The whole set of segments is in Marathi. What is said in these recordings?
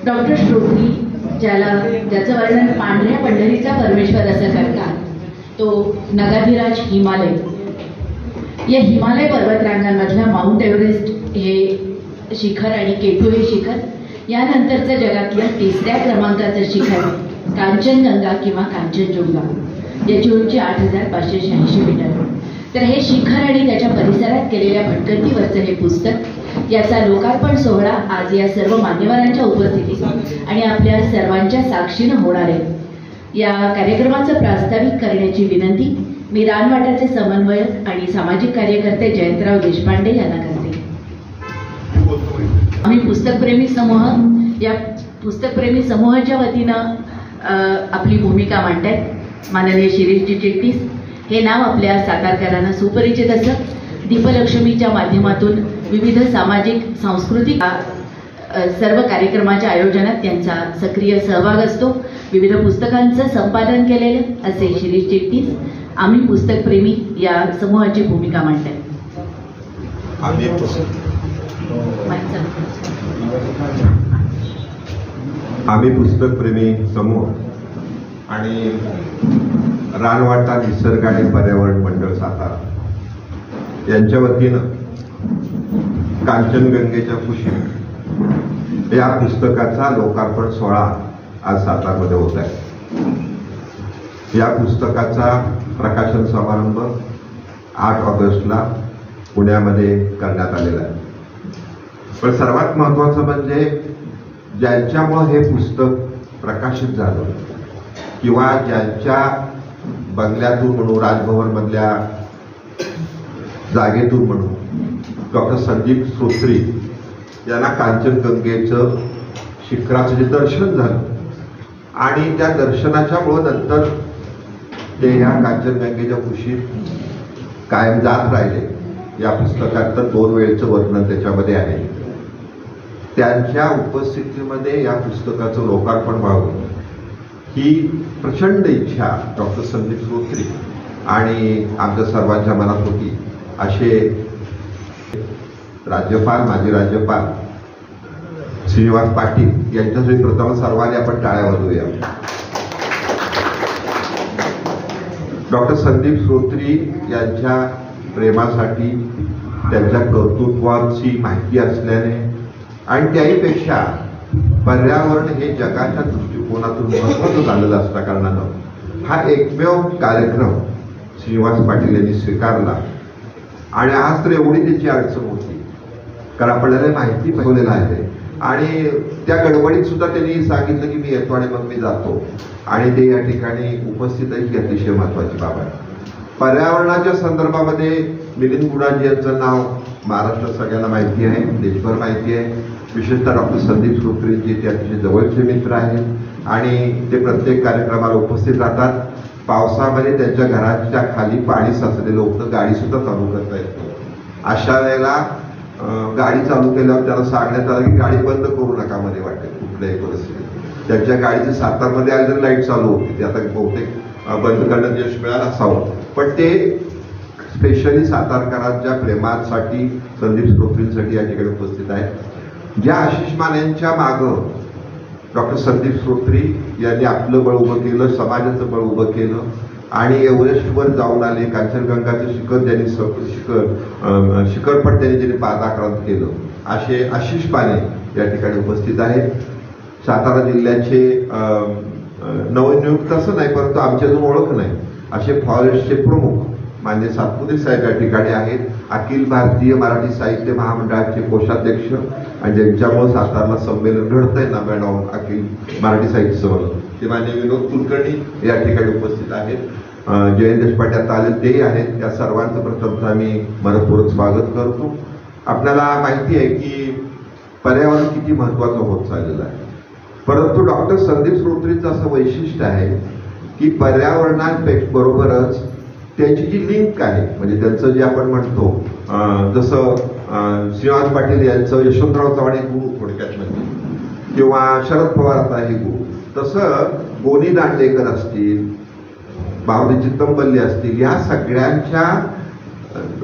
डॉक्टर श्रोत्री ज्याचं वर्णन पांढऱ्या पंढरीचा परमेश्वर असं करतात तो नगाधिराज हिमालय. या हिमालय पर्वतरांगांमधला माउंट एव्हरेस्ट हे शिखर आणि केटू हे शिखर, यानंतरचं जगातलं तिसऱ्या क्रमांकाचं शिखर कांचनगंगा किंवा कांचनजुंगा, याची उंची 8586 मीटर. तर हे शिखर आणि त्याच्या परिसरात केलेल्या भटकंतीवरचं हे पुस्तक, याचा लोकार्पण सोहळा आज या सर्व मान्यवरांच्या उपस्थितीत आणि आपल्या सर्वांच्या साक्षीनं होणार आहे. या कार्यक्रमाचं प्रास्ताविक करण्याची विनंती मी रानवाटाचे समन्वयक आणि सामाजिक कार्यकर्ते जयंतराव देशपांडे यांना करते. आम्ही पुस्तकप्रेमी समूह, या पुस्तकप्रेमी समूहाच्या वतीनं आपली भूमिका मांडतात. माननीय शिरीषजी चिटणीस हे नाव आपल्या सातारकरांना सुपरिचित असं. दीपलक्ष्मीच्या माध्यमातून विविध सामाजिक सांस्कृतिक सर्व कार्यक्रमाच्या आयोजनात त्यांचा सक्रिय सहभाग असतो. विविध पुस्तकांचं संपादन केलेलं असे शिरीष चिटणीस आम्ही पुस्तकप्रेमी या समूहाची भूमिका मांडतात. आम्ही पुस्तकप्रेमी समूह आणि रानवाटा निसर्ग आणि पर्यावरण मंडळ सातारा यांच्या वतीनं कांचनगंगेच्या कुशीत या पुस्तकाचा लोकार्पण सोहळा आज सातारमध्ये होत आहे. या पुस्तकाचा प्रकाशन समारंभ 8 ऑगस्टला पुण्यामध्ये करण्यात आलेला आहे. पण सर्वात महत्त्वाचं म्हणजे ज्यांच्यामुळं हे पुस्तक प्रकाशित झालं किंवा ज्यांच्या बंगल्यातून म्हणून, राजभवनमधल्या जागेतून म्हणून डॉक्टर संदीप श्रोत्री यांना कांचनगंगेचं शिखराचं जे दर्शन झालं आणि त्या दर्शनाच्यामुळं नंतर ते ह्या कांचनगंगेच्या कुशीत कायम जात राहिले. या पुस्तकात तर 2 वेळचं वर्णन त्याच्यामध्ये आहे. त्यांच्या उपस्थितीमध्ये या पुस्तकाचं लोकार्पण व्हावं ही प्रचंड इच्छा डॉक्टर संदीप श्रोत्री आणि आमच्या सर्वांच्या मनात होती. असे राज्यपाल, माजी राज्यपाल श्रीनिवास पाटील यांच्यासाठी प्रथम सर्वांनी आपण टाळ्या वाजवूया. डॉक्टर संदीप श्रोत्री यांच्या प्रेमासाठी, त्यांच्या कर्तृत्वाची माहिती असल्याने आणि त्याहीपेक्षा पर्यावरण हे जगाच्या दृष्टिकोनातून महत्त्वाचं झालेलं असल्या कारणानं हा एकमेव कार्यक्रम श्रीनिवास पाटील यांनी स्वीकारला. आणि आज तर एवढी त्याची अडचण होती कारण आपल्याला माहिती ठेवलेलं आहे आणि त्या गडबडीत सुद्धा त्यांनी सांगितलं की मी येतो आणि मग मी जातो आणि ते या ठिकाणी उपस्थित आहे ही अतिशय महत्त्वाची बाब आहे. पर्यावरणाच्या संदर्भामध्ये मिलिंद गुडाजी यांचं नाव महाराष्ट्रात सगळ्यांना माहिती आहे, देशभर माहिती आहे. विशेषतः डॉक्टर संदीप श्रोत्रीजी ते अतिशय जवळचे मित्र आहेत आणि ते प्रत्येक कार्यक्रमाला उपस्थित राहतात. पावसामध्ये त्यांच्या घराच्या खाली पाणी साचलेलं होतं, गाडी सुद्धा चालू करता येत नाही. अशा वेळेला गाडी चालू केल्यावर त्याला सांगण्यात आलं की गाडी बंद करू नका मध्ये वाटेल कुठल्याही परिस्थितीत. त्यांच्या गाडीची सातारमध्ये आली तर लाईट चालू होती, ते आता बहुतेक बंद करण्यात यश मिळालं असावं. पण ते स्पेशली सातारकरांच्या प्रेमासाठी संदीप श्रोत्रींसाठी या ठिकाणी उपस्थित आहेत. ज्या आशिष मानेंच्या मागं डॉक्टर संदीप श्रोत्री यांनी आपलं बळ उभं केलं, समाजाचं बळ उभं केलं आणि एव्हरेस्टवर जाऊन आले. कांचनगंगाचं शिखर त्यांनी शिखरपट त्यांनी पादाक्रांत केलं. असे आशिष माने या ठिकाणी उपस्थित आहेत. सातारा जिल्ह्याचे नवनियुक्त असं नाही परंतु आमची अजून ओळख नाही असे फॉरेस्टचे प्रमुख मान्य सातपुते साहेब या ठिकाणी आहेत. अखिल भारतीय मराठी साहित्य महामंडळाचे कोषाध्यक्ष आणि ज्यांच्यामुळे सातारला संमेलन घडतंय ना मॅडम अखिल मराठी साहित्य संमेलन, ते मान्य विनोद कुलकर्णी या ठिकाणी उपस्थित आहेत. जयंत देशपांडे आता आले तेही आहेत. या सर्वांचं प्रथमतः मी मनपूर्वक स्वागत करतो. आपल्याला माहिती आहे की पर्यावरण किती महत्त्वाचं होत चाललेलं आहे, परंतु डॉक्टर संदीप श्रोत्रींचं असं वैशिष्ट्य आहे की पर्यावरणाबरोबरच त्यांची जी लिंक आहे म्हणजे त्यांचं जे आपण म्हणतो जसं श्रीनिवास पाटील यांचं यशवंतराव चव्हाण हे गुरु थोडक्यात म्हणजे किंवा शरद पवार आता हे गुरु, तसं गोनी दांडेकर असतील, बावरी चित्तमपल्ली असतील, या सगळ्यांच्या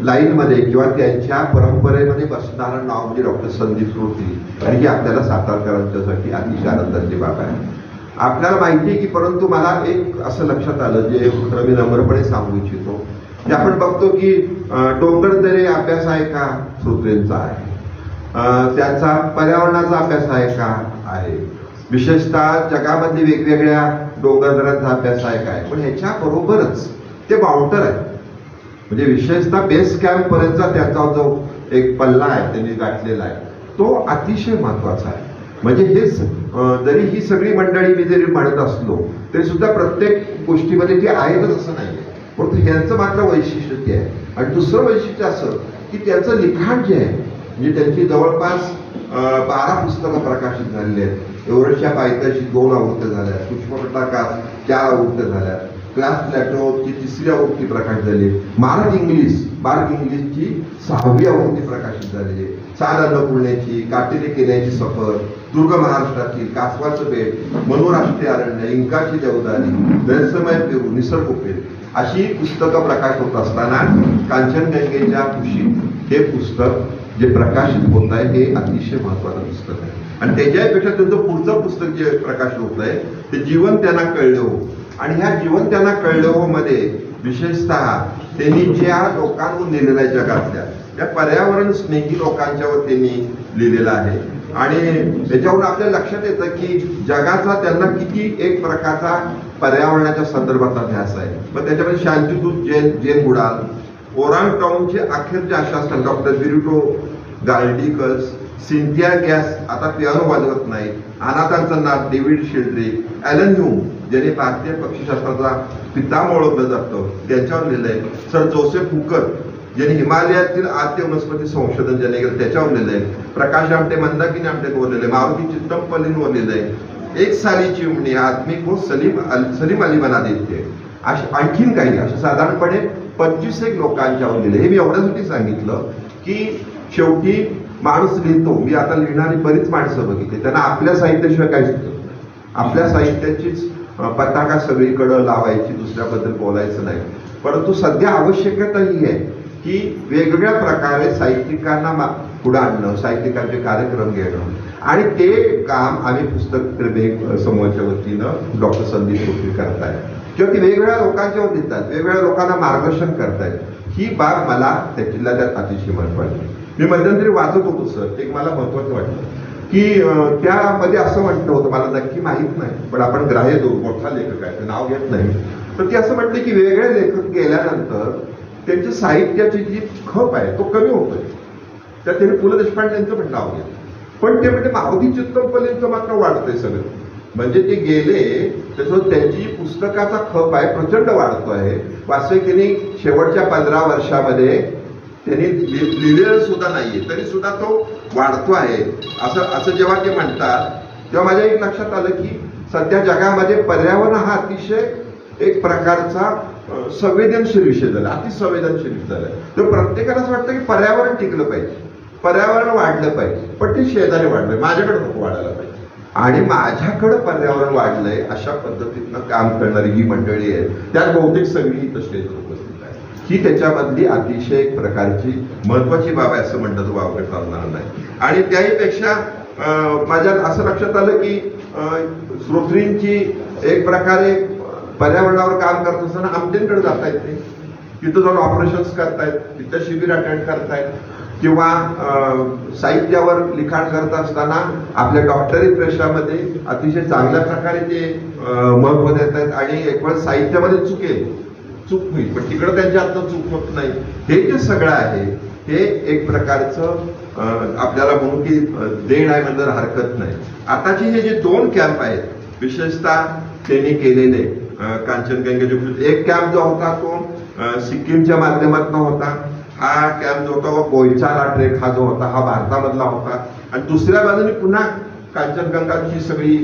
लाईनमध्ये किंवा त्यांच्या परंपरेमध्ये बसणारं नाव म्हणजे डॉक्टर संदीप श्रोत्री आणि ही आपल्याला सातारकरांच्यासाठी अतिशय आनंदाची बाब आहे. आपल्याला माहिती आहे की परंतु मला एक असं लक्षात आलं जे खरं मी नम्रपणे सांगू इच्छितो की आपण बघतो की डोंगरदरे अभ्यास आहे का श्रोत्रेंचा आहे, त्यांचा पर्यावरणाचा अभ्यास आहे का आहे, विशेषतः जगामध्ये वेगवेगळ्या डोंगरदऱ्यांचा अभ्यास आहे काय. पण ह्याच्या बरोबरच ते माउंटर आहे म्हणजे विशेषतः बेस कॅम्प पर्यंतचा त्याचा जो एक पल्ला आहे त्यांनी गाठलेला आहे तो अतिशय महत्वाचा आहे. म्हणजे हेच जरी ही सगळी मंडळी मी जरी म्हणत असलो तरी सुद्धा प्रत्येक गोष्टीमध्ये ती आहेतच असं नाही, परंतु ह्यांचं मात्र वैशिष्ट्य ते आहे. आणि दुसरं वैशिष्ट्य असं की त्यांचं लिखाण जे आहे म्हणजे त्यांची जवळपास 12 पुस्तकं प्रकाशित झालेली आहेत. एव्हरेस्टच्या पायथ्याशी 2 आवृत्त्या झाल्या, सूक्ष्मकटाकाश 4 आवृत्त्या झाल्या, क्लास प्लॅटोची 3री आवृत्ती प्रकाशित झाली, मार्ग इंग्लिशची 6वी आवृत्ती प्रकाशित झालेली, चाल अन्नपूर्णेची, काटेरी केल्याची सफर, दुर्ग महाराष्ट्रातील, कासवाचं बेट, मनोराष्ट्रीय अरण्य, इंकाची देवदारी, रहस्यमय पेरू, निसर्ग पेरू अशी पुस्तकं प्रकाशित होत असताना कांचनगंगेच्या कुशीत हे पुस्तक जे प्रकाशित होत आहे हे अतिशय महत्वाचं पुस्तक आहे. आणि त्याच्यापेक्षा त्यांचं पुढचं पुस्तक जे प्रकाशित होत आहे ते जीवन त्यांना कळले हो. आणि ह्या जीवन त्यांना कळले हो मध्ये विशेषतः त्यांनी ज्या लोकांवर लिहिलेलं आहे जगातल्या त्या पर्यावरण स्नेही लोकांच्यावर त्यांनी लिहिलेलं आहे. आणि त्याच्यावरून आपल्याला लक्षात येतं की जगाचा त्यांना किती एक प्रकारचा पर्यावरणाच्या संदर्भातला ध्यास आहे. मग त्याच्यामध्ये शांतिदूत जेन गुडाल, ओरांगटाऊनचे अखेरचे आशासन डॉक्टर बिरुटो गार्डिकल्स, सिंथिया गॅस आता पियानो वाजवत नाही, अनाथांचं नाथ डेव्हिड शेल्ड्रिक, ॲलन ह्यूम ज्याने भारतीय पक्षीशास्त्राचा पिता ओळखलं जातं त्यांच्यावर लिहिलंय, सर जोसेफ हुकर ज्यांनी हिमालयातील आद्य वनस्पती संशोधन ज्याने केलं त्याच्यावर लिहिलंय, प्रकाश आमटे मंदाकिनी आमटेवर लिहिलंय, मारुती चित्तमपल्लींवर लिहिलंय, एक साली चिमणी आदमी को सलीम अली बना देते, आणखीन काही असं साधारणपणे 25 लोकांच्यावर लिहिले. हे मी एवढ्यासाठी सांगितलं की शेवटी माणूस लिहितो. मी आता लिहिणारी बरीच माणसं बघितली त्यांना आपल्या साहित्याशिवाय काय सुचत, आपल्या साहित्याचीच पताका सगळीकडे लावायची, दुसऱ्याबद्दल बोलायचं नाही. परंतु सध्या आवश्यकता ही आहे की वेगवेगळ्या प्रकारे साहित्यिकांना पुढे आणणं, साहित्यिकांचे कार्यक्रम घेणं आणि ते काम आम्ही पुस्तक प्रेमी समूहाच्या वतीनं डॉक्टर संदीप श्रोत्री करतायत किंवा ती वेगवेगळ्या लोकांच्यावर लिहितात, वेगवेगळ्या लोकांना मार्गदर्शन करतायत. ही बाब मला त्यातल्या त्यात अतिशय महत्वाची. मी मध्यंतरी वाचत होतो सर, एक मला महत्वाचं वाटलं की त्यामध्ये असं म्हटलं होतं, मला नक्की माहीत नाही पण आपण ग्राह्य देऊ, मोठा लेखक आहे ते नाव घेत नाही, तर ते असं म्हटलं की वेगळे लेखक गेल्यानंतर त्यांच्या साहित्याची जी खप आहे तो कमी होतोय. त्या त्यांनी पु ल देशपांडे यांचं पण नाव घेतलं, पण ते म्हणजे मारुती चित्तमपल्लींचं मात्र वाढतंय सगळं. म्हणजे ते गेले त्याच्यावर त्यांची पुस्तकाचा खप आहे प्रचंड वाढतो आहे. वास्तविक त्यांनी शेवटच्या 15 वर्षामध्ये त्यांनी लिहिलेलं सुद्धा नाहीये तरी सुद्धा तो वाढतो आहे. असं जेव्हा ते म्हणतात तेव्हा माझ्या एक लक्षात आलं की सध्या जगामध्ये पर्यावरण हा अतिशय एक प्रकारचा संवेदनशील विषय झाला, अतिसंवेदनशील विषय झाला. तर प्रत्येकाला असं वाटतं की पर्यावरण टिकलं पाहिजे, पर्यावरण वाढलं पाहिजे, पण ते शेजारी वाढलंय, माझ्याकडे नको वाढायला पाहिजे. आणि माझ्याकडे पर्यावरण वाढलंय अशा पद्धतीनं काम करणारी ही मंडळी आहे, त्यात बहुतेक सगळी स्टेजवर उपस्थित आहे. ही त्याच्यामधली अतिशय एक प्रकारची महत्वाची बाब आहे असं म्हणतात वावगं चालणार नाही. आणि त्याहीपेक्षा माझ्या असं लक्षात आलं की श्रोत्रींची एक प्रकारे पर्यावरणावर काम करत असताना आमटेंकडे जातायत, ते तिथं जाऊन ऑपरेशन्स करतायत, तिथं शिबिर अटेंड करतायत किंवा साहित्यावर लिखाण करत असताना आपल्या डॉक्टरी प्रेक्षामध्ये अतिशय चांगल्या प्रकारे ते महत्व देत आहेत. आणि एक वेळ साहित्यामध्ये चूक होईल पण तिकडं त्यांच्या हातनं चूक होत नाही. हे जे सगळं आहे हे एक प्रकारचं आपल्याला म्हणून की देण आहे म्हणजे हरकत नाही. आताचे हे जे 2 कॅम्प आहेत विशेषतः त्यांनी केलेले कांचनगंगेचे, एक कॅम्प जो होता तो सिक्कीमच्या माध्यमातून होता, हा कॅम्प जो होता बोईचाला ट्रेक हा जो होता हा भारतामधला होता. आणि दुसऱ्या बाजूने पुन्हा कांचनगंगाची सगळी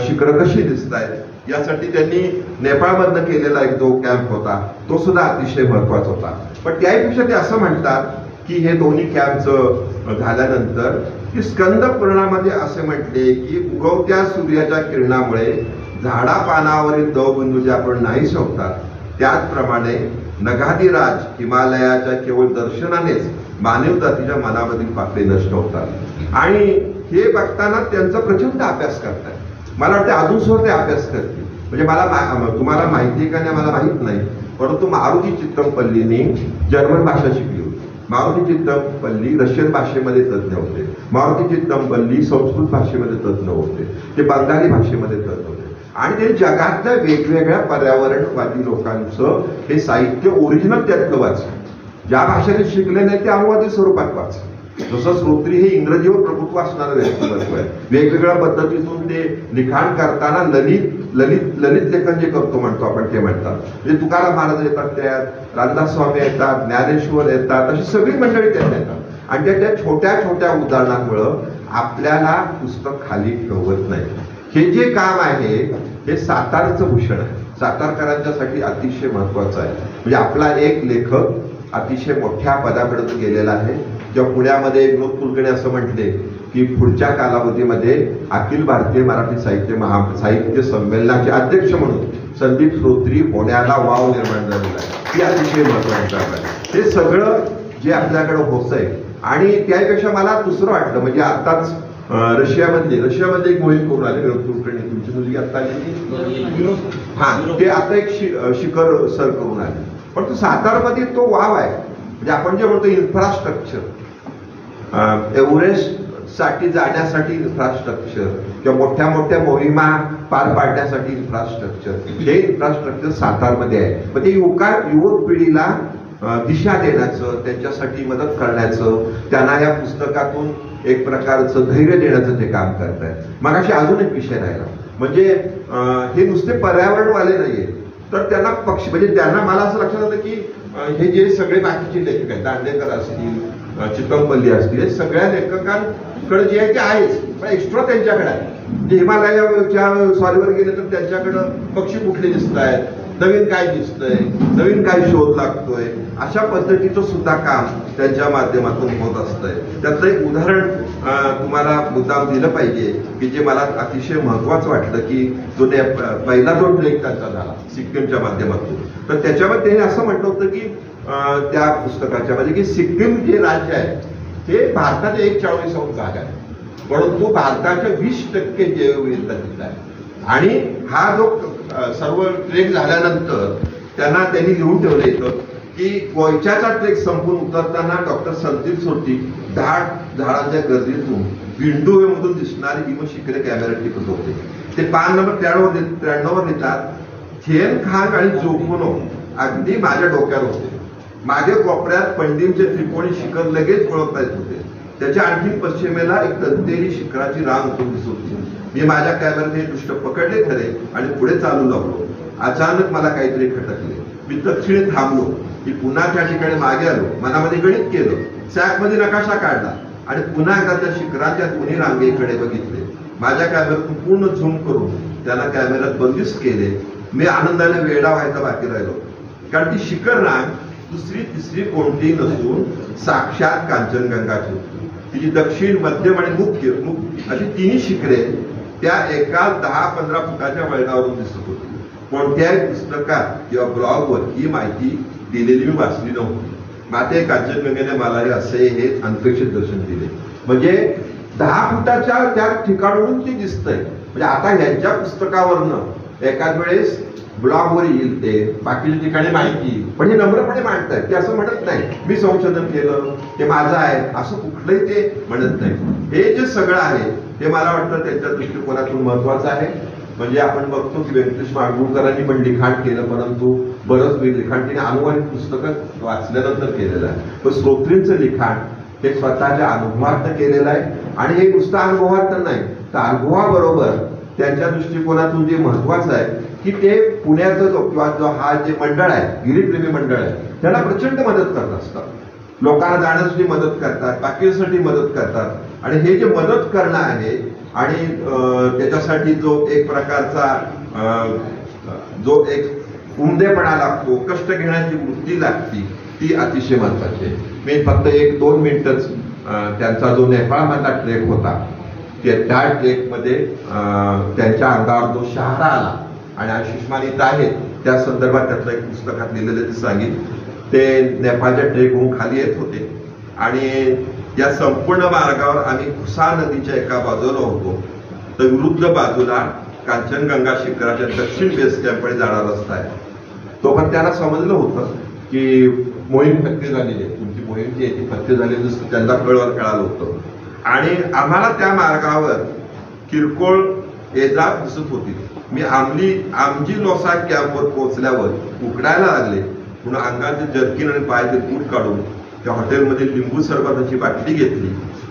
शिखरं कशी दिसत आहेत यासाठी त्यांनी नेपाळमधनं केलेला एक जो कॅम्प होता तो सुद्धा अतिशय महत्वाचा होता. पण त्याहीपेक्षा ते असं म्हणतात की हे दोन्ही कॅम्पचं झाल्यानंतर की स्कंद पुराणामध्ये असे म्हटले की उगवत्या सूर्याच्या किरणामुळे झाडा पानावरील दवबिंदू जे आपण नाही शकतात त्याचप्रमाणे नगाधिराज हिमालयाच्या केवळ दर्शनानेच मानव जातीच्या मनामधील पापे नष्ट होतात. आणि हे बघताना त्यांचा प्रचंड अभ्यास करतात. मला वाटतं अजून सुद्धा ते अभ्यास करतील. म्हणजे मला तुम्हाला माहिती का नाही मला माहित नाही, परंतु मारुती चित्तमपल्लींनी जर्मन भाषा शिकली होती. मारुती चित्तमपल्ली रशियन भाषेमध्ये तज्ज्ञ होते. मारुती चित्तमपल्ली संस्कृत भाषेमध्ये तज्ज्ञ होते. ते बंगाली भाषेमध्ये तज्ज्ञ होते. आणि ते जगातल्या वेगवेगळ्या पर्यावरणवादी लोकांचं हे साहित्य ओरिजिनल त्यातलं वाचलं. ज्या भाषेने शिकले नाही ते अनुवादित स्वरूपात वाचलं. जसं श्रोत्री हे इंग्रजीवर प्रभुत्व असणारं व्यक्तिमत्व आहे. वेगवेगळ्या पद्धतीतून ते लिखाण करताना ललित लेखन जे करतो म्हणतो आपण ते म्हणतात. म्हणजे तुकाराम महाराज येतात त्यात, रामदास स्वामी येतात, ज्ञानेश्वर येतात, अशी सगळी मंडळी त्यात येतात. आणि त्या छोट्या छोट्या उदाहरणांमुळं आपल्याला पुस्तक खाली ठेवत नाही. हे जे काम आहे हे सातारचं भूषण आहे. सातारकरांच्यासाठी अतिशय महत्वाचं आहे. म्हणजे आपला एक लेखक अतिशय मोठ्या पदापर्यंत गेलेला आहे. जेव्हा पुण्यामध्ये विनोद कुलकर्णी असं म्हटले की पुढच्या कालावधीमध्ये अखिल भारतीय मराठी साहित्य संमेलनाचे अध्यक्ष म्हणून संदीप श्रोत्री पुण्याला वाव निर्माण झालेला आहे. ही अतिशय महत्वाची बाब आहे. हे सगळं जे आपल्याकडे होतंय. आणि त्यापेक्षा मला दुसरं वाटलं म्हणजे आताच रशियामध्ये एक मोहीम करून आले विनोद कुलकर्णी, तुमची मुलगी आता आली ते आता एक शिखर सर करून आले. पण तो सातारमध्ये तो वाव आहे. म्हणजे आपण जे म्हणतो इन्फ्रास्ट्रक्चर, एव्हरेस्ट साठी जाण्यासाठी इन्फ्रास्ट्रक्चर किंवा मोठ्या मोठ्या मोहिमा पार पाडण्यासाठी इन्फ्रास्ट्रक्चर, हे इन्फ्रास्ट्रक्चर सातारमध्ये आहे. मग ते युवक पिढीला दिशा देण्याचं, त्यांच्यासाठी मदत करण्याचं, त्यांना या पुस्तकातून एक प्रकारचं धैर्य देण्याचं ते काम करतायत. मग अशी अजून एक विषय राहिला म्हणजे हे नुसते पर्यावरणवाले नाहीये तर त्यांना पक्षी म्हणजे त्यांना मला असं लक्षात आलं की हे जे सगळे बाकीचे लेखक आहेत, दांडेकर असतील, चित्तमपल्ली असतील, हे सगळ्या लेखकांकडे जे आहे ते आहेच, पण एक्स्ट्रा त्यांच्याकडे आहे. म्हणजे हिमालयाच्या स्वारीवर गेले तर त्यांच्याकडं पक्षी कुठले दिसत आहेत, नवीन काय दिसतंय, नवीन काय शोध लागतोय, अशा पद्धतीचं सुद्धा काम त्यांच्या माध्यमातून होत असतंय. त्यातलं एक उदाहरण तुम्हाला मुद्दाम दिलं पाहिजे की जे मला अतिशय महत्वाचं वाटलं की जो पहिला जो ट्रेक त्यांचा झाला सिक्कीमच्या माध्यमातून, तर त्याच्यामध्ये त्यांनी असं म्हटलं होतं की त्या पुस्तकाच्या मध्ये की सिक्कीम जे राज्य आहे हे भारताच्या 41% जागा आहे, परंतु भारताच्या 20% जैवविविधता तिथं आहे. आणि हा जो सर्व ट्रेक झाल्यानंतर त्यांनी लिहून ठेवलं येतं की कोयच्याचा ट्रेक संपून उतरताना डॉक्टर संदीप श्रोत्री झाडांच्या गर्दीतून विंडोवेमधून दिसणारी हिमशिखरे कॅमेऱ्यात टिकत होते. ते पान नंबर 93 वर लिहितात, थेन खांग आणि जोकुनो अगदी माझ्या डोक्यावर होते. मागे कोपऱ्यात पंडिमचे त्रिकोणी शिखर लगेच ओळखता येत होते. त्याच्या आणखी पश्चिमेला एक तंतेरी शिखराची रांग उठून दिसत होती. मी माझ्या कॅमेऱ्यात हे दृश्य पकडले खरे आणि पुढे चालू लागलो. अचानक मला काहीतरी खटकले. मी तत्क्षणी थांबलो. मी पुन्हा त्या ठिकाणी मागे आलो, मनामध्ये गणित केलं, सॅकमध्ये नकाशा काढला आणि पुन्हा एकदा त्या शिखराच्या दोन्ही रांगेकडे बघितले. माझ्या कॅमेऱ्यातून पूर्ण झूम करून त्याला कॅमेऱ्यात बंदिस्त केले. मी आनंदाने वेडा व्हायचा बाकी राहिलो, कारण ती शिखर रांग दुसरी तिसरी कोणतीही नसून साक्षात कांचनगंगाची होती. तिची दक्षिण, मध्यम आणि मुख्य अशी तिन्ही शिखरे त्या एका 10-15 फुटाच्या वळणावरून दिसत होती. कोणत्याही पुस्तकात किंवा ब्लॉगवर ही माहिती दिलेली मी वाचली नव्हती. माते कांचनगंगेने मला हे अनपेक्षित दर्शन दिले. म्हणजे 10 फुटाच्या त्या ठिकाणावरून ते दिसतंय. म्हणजे आता ह्यांच्या पुस्तकावरनं एकाच वेळेस ब्लॉगवर येईल ते, बाकीच्या ठिकाणी माहिती, पण हे नम्रपणे मांडतायत. ते असं म्हणत नाही मी संशोधन केलं, ते माझं आहे, असं कुठलंही ते म्हणत नाही. हे जे सगळं आहे ते मला वाटतं त्यांच्या दृष्टिकोनातून महत्वाचं आहे. म्हणजे आपण बघतो की व्यंकटेश माडगूळकरांनी पण लिखाण केलं, परंतु बरंच लिखाण त्यांनी अनुवादित पुस्तकं वाचल्यानंतर केलेलं आहे. पण श्रोत्रींचं लिखाण हे स्वतःच्या अनुभवात केलेलं आहे. आणि हे नुसतं अनुभवात तर नाही, तर अनुभवाबरोबर त्यांच्या दृष्टिकोनातून जे महत्वाचं आहे की ते पुण्याचं जो हा जे मंडळ आहे, गिरीप्रेमी मंडळ आहे, त्याला प्रचंड मदत करत असतात. लोकांना जाण्यासाठी मदत करतात, बाकीसाठी मदत करतात. आणि हे जे मदत करणं आहे आणि त्याच्यासाठी जो एक प्रकारचा जो एक उमदेपणा लागतो, कष्ट घेण्याची वृत्ती लागती, ती अतिशय महत्वाची आहे. मी फक्त 1-2 मिनिटच त्यांचा जो नेपाळमधला ट्रेक होता त्या ट्रेकमध्ये त्यांच्या अंगावर जो शहारा आला आणि आशिषमानित आहेत त्या संदर्भात त्यातलं एक पुस्तकात लिहिलेलं ते सांगितलं. ते नेपाळच्या ट्रेकहून खाली येत होते आणि या संपूर्ण मार्गावर आम्ही कुसा नदीच्या एका बाजूला होतो, तर विरुद्ध बाजूला कांचनगंगा शिखराच्या दक्षिण बेस कॅम्पकडे जाणारा रस्ता आहे. तो पण त्यांना समजलं होतं की मोहीम फत्ते झालेली आहे, तुमची मोहीम जी आहे ती फत्ते झालेली असं त्यांना कळालं होतं. आणि आम्हाला त्या मार्गावर किरकोळ एजा दिसत होती. मी आमची लोसा कॅम्पवर पोहोचल्यावर उकडायला लागले म्हणून अंगाचे जर्किन आणि पायाचे बूट काढून त्या हॉटेलमध्ये लिंबू सरबताची बाटली घेतली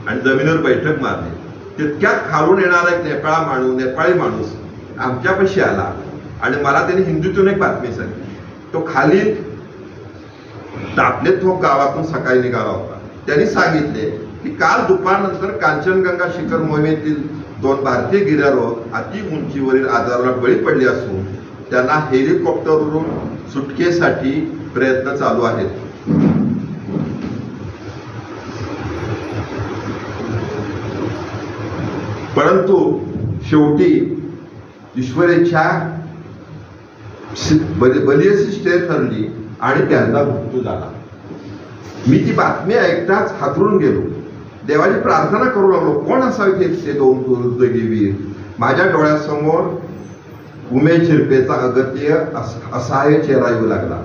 आणि जमिनीवर बैठक मारली. तितक्यात खालून येणारा एक नेपाळी माणूस आमच्यापाशी आला आणि मला त्याने हिंदीतून एक बातमी सांगितली. तो खाली तापले तो गावातून सकाळी निघाला होता. त्यांनी सांगितले की काल दुपारनंतर कांचनगंगा शिखर मोहिमेतील 2 भारतीय गिर्यारोहक अति उंचीवरील आजाराला बळी पडले असून त्यांना हेलिकॉप्टरवरून सुटकेसाठी प्रयत्न चालू आहेत. परंतु शेवटी ईश्वरेच्या बलियसी स्टे ठरली आणि त्यांचा मृत्यू झाला. मी ती बातमी ऐकताच हातरून गेलो. देवाची प्रार्थना करू लागलो, कोण असावे ते 2 दुर्दैवी. माझ्या डोळ्यासमोर उमेश शिरपेचा अगत्य असहाय्य चेहरा येऊ लागला.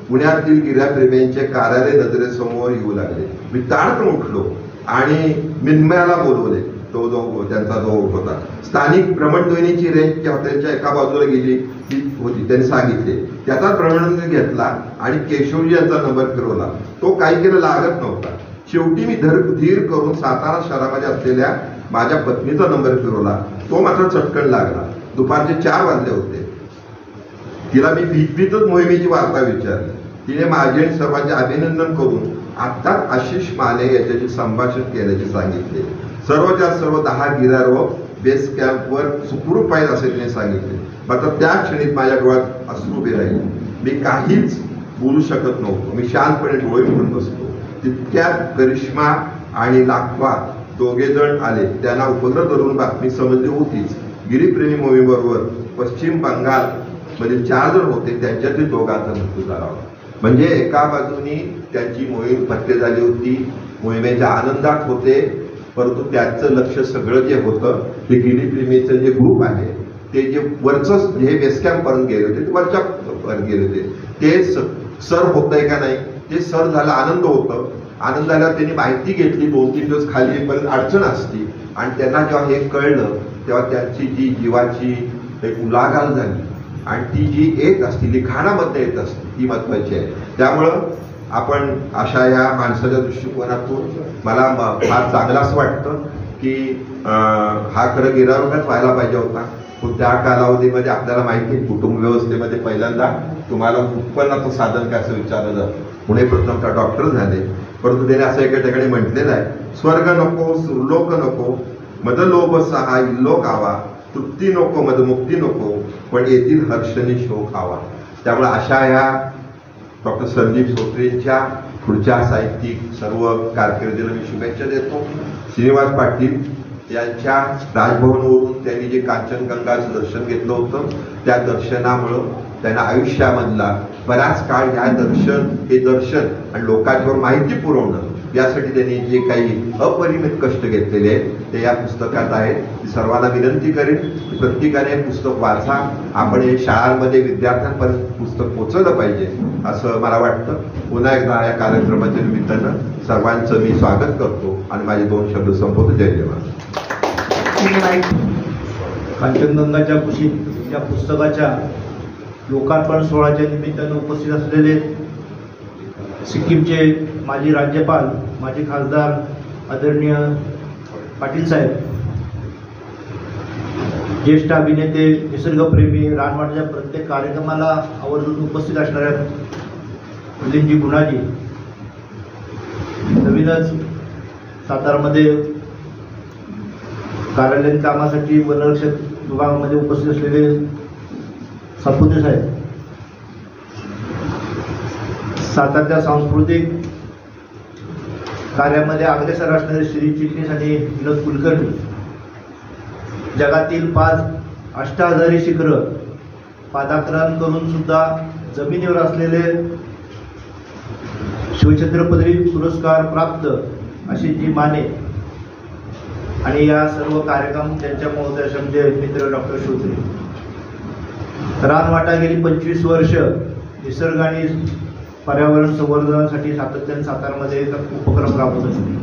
पुण्यातील गिर्याप्रेमींचे कार्यालय नजरेसमोर येऊ लागले. मी ताडकन उठलो आणि मिन्मयाला बोलवले. तो त्यांचा जो होता स्थानिक भ्रमणध्वनीची रेंज त्या हॉटेलच्या एका बाजूला गेली होती. त्यांनी सांगितले. त्याचा भ्रमणध्वनी घेतला आणि केशवजी यांचा नंबर फिरवला. तो काही केलं लागत नव्हता. शेवटी मी धीर करून सातारा शहरामध्ये असलेल्या माझ्या पत्नीचा नंबर फिरवला. तो मात्र चटकन लागला. दुपारचे 4 वाजले होते. तिला मी भीतभीतच मोहिमेची वार्ता विचारली. तिने माझे आणि सर्वांचे अभिनंदन करून आत्ताच आशिष माने याच्याशी संभाषण केल्याचे सांगितले. सर्वच्या सर्व 10 गिर्यारोहक बेस कॅम्पवर सुखरूप आहेत असे तिने सांगितले. मात्र त्या क्षणी माझ्या डोळ्यात अश्रू उभे राहिले. मी काहीच बोलू शकत नव्हतो. मी शांतपणे डोळे मिळून बसतो. तितक्यात करिश्मा आणि लाखवा 2 जण आले. त्यांना उपग्रह धरून बातमी समजली होतीच. गिरीप्रेमी मोहिमेबरोबर पश्चिम बंगाल मधील 4 जण होते. त्यांच्यातील 2घांचा मृत्यू झाला होता. म्हणजे एका बाजूनी त्यांची मोहीम फत्ते झाली होती, मोहिमेच्या आनंदात होते, परंतु त्याचं लक्ष सगळं जे होतं ते गिरीप्रेमीचं जे ग्रुप आहे ते जे वरच हे बेस कॅम्प पर्यंत गेले होते, ते वरच्या पर्यंत गेले होते, ते सर होतंय का नाही ते सर झालं. आनंद होतं. आनंद झाल्यावर त्यांनी माहिती घेतली. 2-3 दिवस खाली येईपर्यंत अडचण असती आणि त्यांना जेव्हा हे कळलं तेव्हा त्यांची जी जीवाची एक उलाढाल झाली आणि ती जी येत असती लिखाणामध्ये येत असते ती महत्वाची आहे. त्यामुळं आपण अशा या माणसाच्या दृष्टिकोनातून मला फार चांगलं असं वाटतं की हा खरं गिर्यारोहकच व्हायला पाहिजे होता. पण त्या कालावधीमध्ये आपल्याला माहिती आहे कुटुंब व्यवस्थेमध्ये पहिल्यांदा तुम्हाला उत्पन्नाचं साधन काय असं विचारलं जातं. पुणे प्रथमतः डॉक्टर झाले, परंतु त्याने असं एका ठिकाणी म्हटलेलं आहे, स्वर्ग नको सुरलोक नको मदलोभ सहा इल्लोक आवा, तृप्ती नको मदमुक्ती नको पण येथील हर्षणी शोक आवा. त्यामुळे अशा या डॉक्टर संदीप श्रोत्रेंच्या पुढच्या साहित्यिक सर्व कारकिर्दीला मी शुभेच्छा देतो. श्रीनिवास पाटील यांच्या राजभवनवरून त्यांनी जे कांचनगंगाचं दर्शन घेतलं होतं त्या दर्शनामुळं त्यांना आयुष्यामधला बराच काळ हे दर्शन आणि लोकांच्यावर माहिती पुरवणं यासाठी त्यांनी जे काही अपरिमित कष्ट घेतलेले आहेत ते या पुस्तकात आहेत. सर्वांना विनंती करेन की प्रत्येकाने हे पुस्तक वाचा. आपण हे शाळांमध्ये विद्यार्थ्यांपर्यंत पुस्तक पोहोचवलं पाहिजे असं मला वाटतं. पुन्हा एकदा या कार्यक्रमाच्या निमित्तानं सर्वांचं मी स्वागत करतो आणि माझे 2 शब्द संपवतो. जय जवान. कांचनगंगाच्या कुशीत या पुस्तकाच्या लोकार्पण सोहळ्याच्या निमित्तानं उपस्थित असलेले सिक्कीमचे माजी राज्यपाल, माजी खासदार आदरणीय पाटील साहेब, ज्येष्ठ अभिनेते, निसर्गप्रेमी, रानवाडच्या प्रत्येक कार्यक्रमाला आवर्जून उपस्थित असणाऱ्या मिलिंदजी गुणाजी, नवीनच सातारामध्ये कार्यालयीन कामासाठी वनरक्षक विभागामध्ये उपस्थित असलेले सापुते साहेब, सातारच्या सांस्कृतिक कार्यामध्ये अग्रेसर असणारे श्री चिटणीस आणि विनोद कुलकर्णी, जगातील 5 अष्टाधारी शिखरं पादाक्रांत करून सुद्धा जमिनीवर असलेले शिवछत्रपती पुरस्कार प्राप्त अशी जी माने आणि या सर्व कार्यक्रम त्यांच्या महोदयाचे म्हणजे मित्र डॉक्टर श्रोत्री. रानवाटा गेली 25 वर्ष निसर्ग आणि पर्यावरण संवर्धनासाठी सातत्याने सातारमध्ये उपक्रम राबवत असते.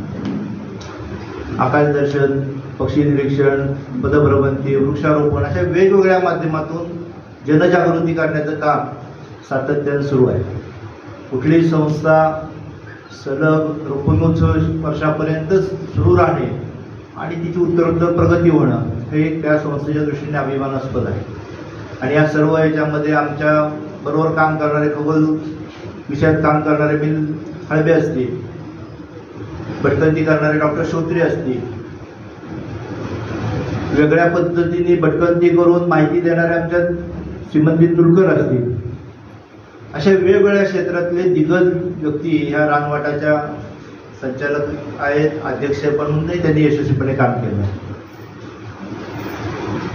आकाशदर्शन, पक्षी निरीक्षण, पदभ्रमंती, वृक्षारोपण अशा वेगवेगळ्या माध्यमातून जनजागृती करण्याचं काम सातत्याने सुरू आहे. कुठलीही संस्था सलग रोपणोत्सव वर्षापर्यंत सुरू राहणे आणि तिची उत्तरोत्तर प्रगती होणं हे त्या संस्थेच्या दृष्टीने अभिमानास्पद आहे. आणि या सर्व याच्यामध्ये आमच्या बरोबर काम करणारे खगोल विषयात काम करणारे मिल हळबे असतील, भटकंती करणारे डॉक्टर श्रोत्री असतील, वेगळ्या पद्धतीने भटकंती करून माहिती देणारे आमच्या श्रीमंती तुलकर असतील, अशा वेगवेगळ्या क्षेत्रातले दिग्गज व्यक्ती ह्या रानवाटाच्या संचालक आहेत. अध्यक्ष म्हणूनही त्यांनी यशस्वीपणे काम केलं.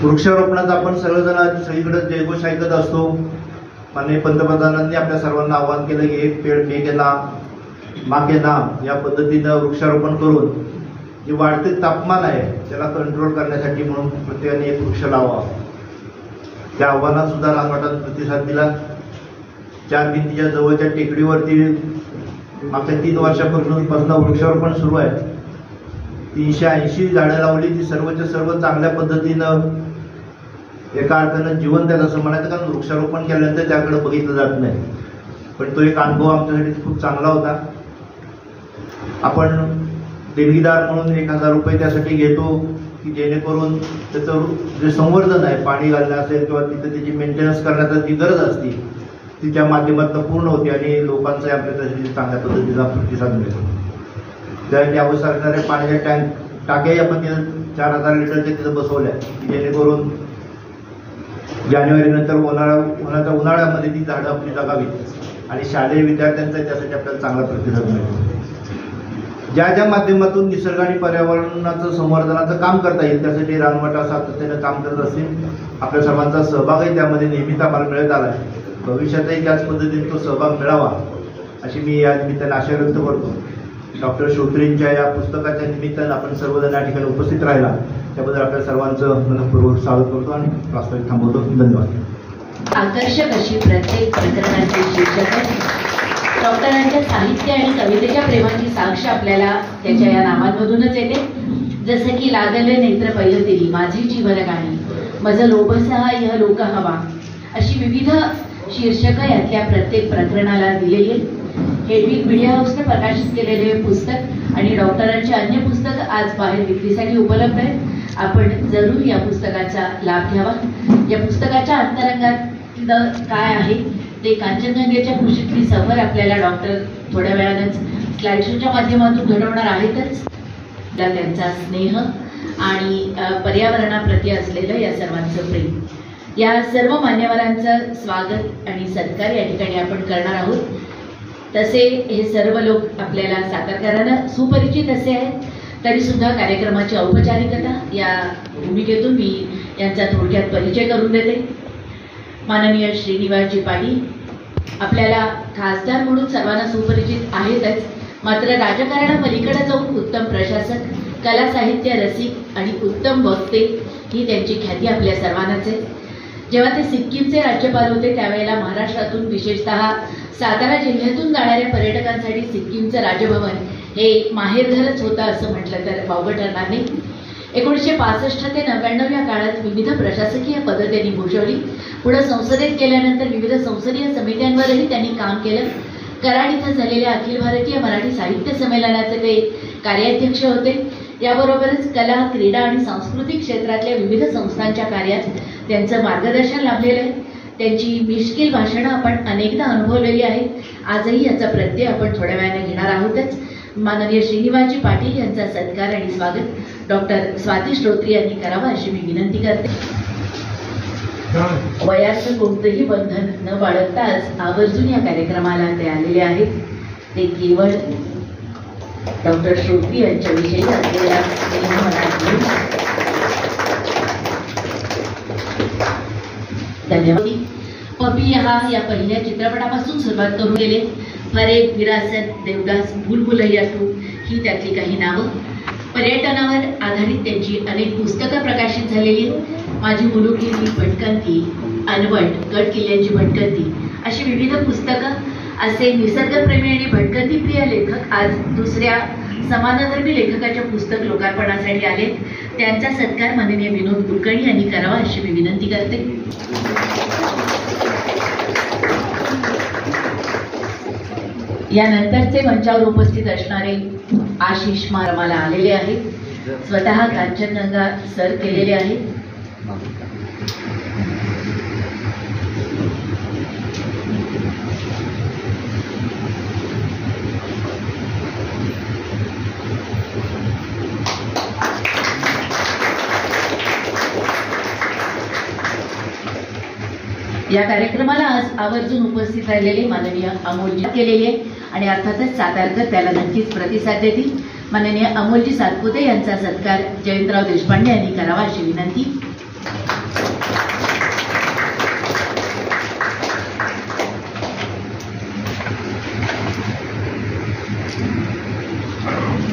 वृक्षारोपणाचं आपण सर्वजण सगळीकडे जयघोष ऐकत असतो. माननीय पंतप्रधानांनी आपल्या सर्वांना आवाहन केलं की एक पेड़ मे के नाम माँ के नाम या पद्धतीनं वृक्षारोपण करून जे वाढते तापमान आहे त्याला कंट्रोल करण्यासाठी म्हणून प्रत्येकाने एक वृक्ष लावा. त्या आव्हानात सुद्धा रानवाटात प्रतिसाद दिला. 4 भिंतीच्या जवळच्या टेकडीवरती मागच्या 3 वर्षापासून वृक्षारोपण सुरू आहे. 380 झाडं लावली. ती सर्वच्या सर्व चांगल्या पद्धतीनं एका अर्थानं जिवंत आहेत असं म्हणायचं, कारण वृक्षारोपण केल्यानंतर त्याकडे बघितलं जात नाही. पण तो एक अनुभव आमच्यासाठी खूप चांगला होता. आपण देणगीदार म्हणून 1000 रुपये त्यासाठी घेतो की जेणेकरून त्याचं जे संवर्धन आहे, पाणी घालणं असेल किंवा तिथे त्याची मेंटेनन्स करण्याची जी गरज असते ती त्या माध्यमातून पूर्ण होते आणि लोकांचाही आपल्या त्यासाठी चांगल्या पद्धतीचा प्रतिसाद मिळतो. त्यासाठी आवश्यक असणाऱ्या पाण्याच्या टाक्याही आपण तिथं 4000 लिटरच्या तिथं बसवल्या की जेणेकरून जानेवारीनंतर उन्हाळ्यामध्ये ती झाडं आपली जगावीत आणि शालेय विद्यार्थ्यांचा त्यासाठी आपल्याला चांगला प्रतिसाद मिळतो. ज्या ज्या माध्यमातून निसर्ग आणि पर्यावरणाचं संवर्धनाचं काम करता येईल त्यासाठी रानवाटा सातत्याने काम करत असतील. आपल्या सर्वांचा सहभागही त्यामध्ये नेहमीच आम्हाला मिळत आला आहे. भविष्यातही त्याच पद्धतीने तो सहभाग मिळावा अशी मी या निमित्ताने आशा व्यक्त करतो. डॉक्टर श्रोत्रींच्या या पुस्तकाच्या निमित्तानं आपण सर्वजण या ठिकाणी उपस्थित राहिला त्याबद्दल आपल्या सर्वांचं मनपूर्वक स्वागत करतो आणि प्रास्ताविक थांबवतो. धन्यवाद. आकर्षक अशी प्रत्येक प्रकरणाची शीर्षक डॉक्टरांच्या साहित्य आणि कवितेच्या प्रेमाची साक्ष आपल्याला त्याच्या या नावांमधूनच येते. जसं की लागले नेत्र पैलतीरी, माझी जीवन गाणी, माझं लोभसा यह लोक हवा, अशी विविध शीर्षकं यातल्या प्रत्येक प्रकरणाला दिलेली आहेत. हेडविग मीडिया हाऊसने प्रकाशित केलेले हे पुस्तक आणि डॉक्टरांचे अन्य पुस्तक आज बाहेर विक्रीसाठी उपलब्ध आहेत. आपण जरूर या पुस्तकाचा लाभ घ्यावा. या पुस्तकाच्या अंतरंगात काय आहे ते कांचनगंगेच्या कुशीतली सफर आपल्याला डॉक्टर थोड्या वेळानंच स्लाइड शोच्या माध्यमातून घडवणार आहेतच. त्यांचा स्नेह आणि पर्यावरणाप्रती असलेलं या सर्वांचं प्रेम, या सर्व मान्यवरांचं स्वागत आणि सत्कार या ठिकाणी आपण करणार आहोत. तसे हे सर्व लोक आपल्याला सातारकरांना सुपरिचित असे आहेत तरी सुद्धा कार्यक्रमाची औपचारिकता या भूमिकेतून मी यांचा थोडक्यात परिचय करून देते. माननीय श्रीनिवासजी पाटील आपल्याला खासदार म्हणून सर्वांना सुपरिचित आहेतच, मात्र राजकारणापलीकडे जाऊन उत्तम प्रशासक, कला साहित्य रसिक आणि उत्तम वक्ते ही त्यांची ख्याती आपल्या सर्वांनाच आहे. जेव्हा ते सिक्कीमचे राज्यपाल होते त्यावेळेला महाराष्ट्रातून विशेषतः सातारा जिल्ह्यातून जाणाऱ्या पर्यटकांसाठी सिक्कीमचं राजभवन हे माहेरघरच होतं असं म्हटलं तर वावगं ठरणार नाही. 1965 ते 99 या काळात विविध प्रशासकीय पदं त्यांनी भूषवली. पुढे संसदेत गेल्यानंतर विविध संसदीय समित्यांवरही त्यांनी काम केलं. कराड इथं झालेल्या अखिल भारतीय मराठी साहित्य संमेलनाचे ते कार्याध्यक्ष होते. याबरोबरच कला, क्रीडा आणि सांस्कृतिक क्षेत्रातल्या विविध संस्थांच्या कार्यात त्यांचं मार्गदर्शन लाभलेलं आहे. त्यांची मिश्किल भाषणं आपण अनेकदा अनुभवलेली आहेत. आजही याचा प्रत्यय आपण थोड्या वेळाने घेणार आहोतच. माननीय श्रीनिवासजी पाटील यांचा सत्कार आणि स्वागत डॉक्टर स्वाती श्रोत्री यांनी करावा अशी मी विनंती करते. वयाचं कोणतंही बंधन न बाळगता आज आवर्जून या कार्यक्रमाला ते आलेले आहेत. ते केवळ डॉक्टर श्रोत्री यांच्याविषयी असलेल्या धन्यवाद. पपिया या पहिल्या चित्रपटापासून सुरुवात करून गेले. फरेब, विरासत, देवदास, भूलभुलैया 2 ही त्यातली काही नावं. पर्यटनावर आधारित त्यांची अनेक पुस्तकं प्रकाशित झालेली आहेत. माझी मुलुखी, भटकंती, अनवट, गड किल्ल्यांची भटकंती अशी विविध पुस्तकं. असे निसर्गप्रेमी आणि भटकंतीप्रिय लेखक आज दुसऱ्या समानधर्मी लेखकाच्या पुस्तक लोकार्पणासाठी आले. त्यांचा सत्कार माननीय विनोद कुलकर्णी यांनी करावा अशी मी विनंती करते. यानंतरचे मंचावर उपस्थित असणारे आशिष मारमाला आलेले आहेत. स्वतः कांचनगंगा सर केलेले आहेत. या कार्यक्रमाला आज आवर्जून उपस्थित राहिलेले माननीय अमोलजी केलेले आहे आणि अर्थातच सातारकर त्याला नक्कीच प्रतिसाद देतील. माननीय अमोलजी सातपुते यांचा सत्कार जयंतराव देशपांडे यांनी करावा अशी विनंती.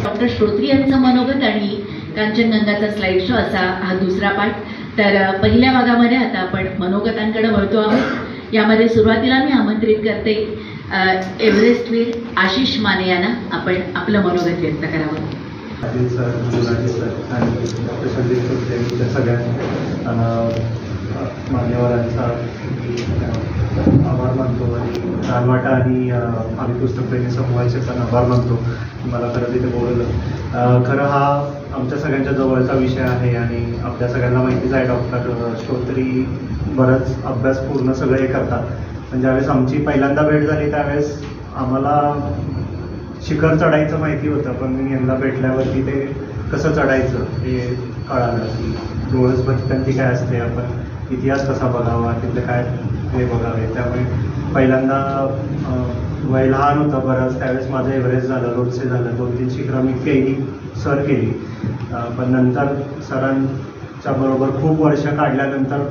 डॉक्टर श्रोत्री यांचं मनोगत आणि कांचनगंगाचा स्लाइड शो असा हा दुसरा पाठ. तर पहिल्या भागामध्ये आता आपण मनोगतांकडे वळतो आहोत. यामध्ये सुरुवातीला मी आमंत्रित करते एव्हरेस्टवीर आशिष माने यांना आपण आपलं मनोगत व्यक्त करावं. आदिल सर, मुलाजी सर आणि डॉक्टर संदीप श्रोत्री सगळ्या मान्यवरांचा आभार मानतो आणि रानवाटा आणि आम्ही पुस्तकप्रेमी समूहाचे पण आभार मानतो. मला खरं तिथे बोलवलं. खरं हा आमच्या सगळ्यांच्या जवळचा विषय आहे आणि आपल्या सगळ्यांना माहितीच आहे डॉक्टर श्रोत्री बरंच अभ्यासपूर्ण सगळं हे करतात. पण ज्यावेळेस आमची पहिल्यांदा भेट झाली त्यावेळेस आम्हाला शिखर चढायचं माहिती होतं, पण मी यांना भेटल्यावरती ते कसं चढायचं हे कळालं की डोळस भटकंती काय असते, आपण इतिहास कसा बघावा, तिथले काय हे बघावे. त्यामुळे पहिल्यांदा वय लहान होतं बरंच, त्यावेळेस माझं एव्हरेस्ट झालं, रोडसे झालं, 2-3 शिखरं मी केली, सर केली. पण नंतर सरांच्या बरोबर खूप वर्ष काढल्यानंतर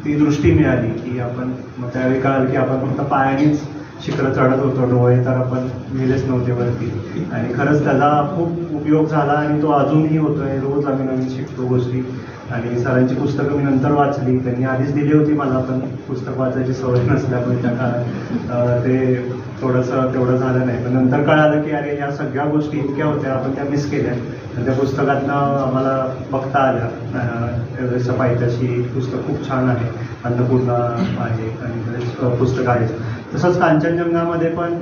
ती दृष्टी मिळाली की आपण, मग त्यावेळी कळालं की आपण फक्त पायानेच शिखरं चढत होतो, डोळे तर आपण नेलेच नव्हते वरती. आणि खरंच त्याचा खूप उपयोग झाला आणि तो अजूनही होतो आहे. रोज आम्ही नवीन शिकतो गोष्टी. आणि सरांची पुस्तकं मी नंतर वाचली. त्यांनी आधीच दिली होती मला, पण पुस्तक वाचायची सवय नसल्यामुळे त्या काळात ते थोडंसं तेवढं झालं नाही. पण नंतर कळालं की अरे या सगळ्या गोष्टी इतक्या होत्या, आपण त्या मिस केल्या. आणि त्या पुस्तकातनं आम्हाला बघता आल्या. एव्हरेस्टच्या पायथ्याशी पुस्तक खूप छान आहे, अन्नपूर्णा आहे आणि बरेच पुस्तकं आहेत. तसंच कांचनजंगामध्ये पण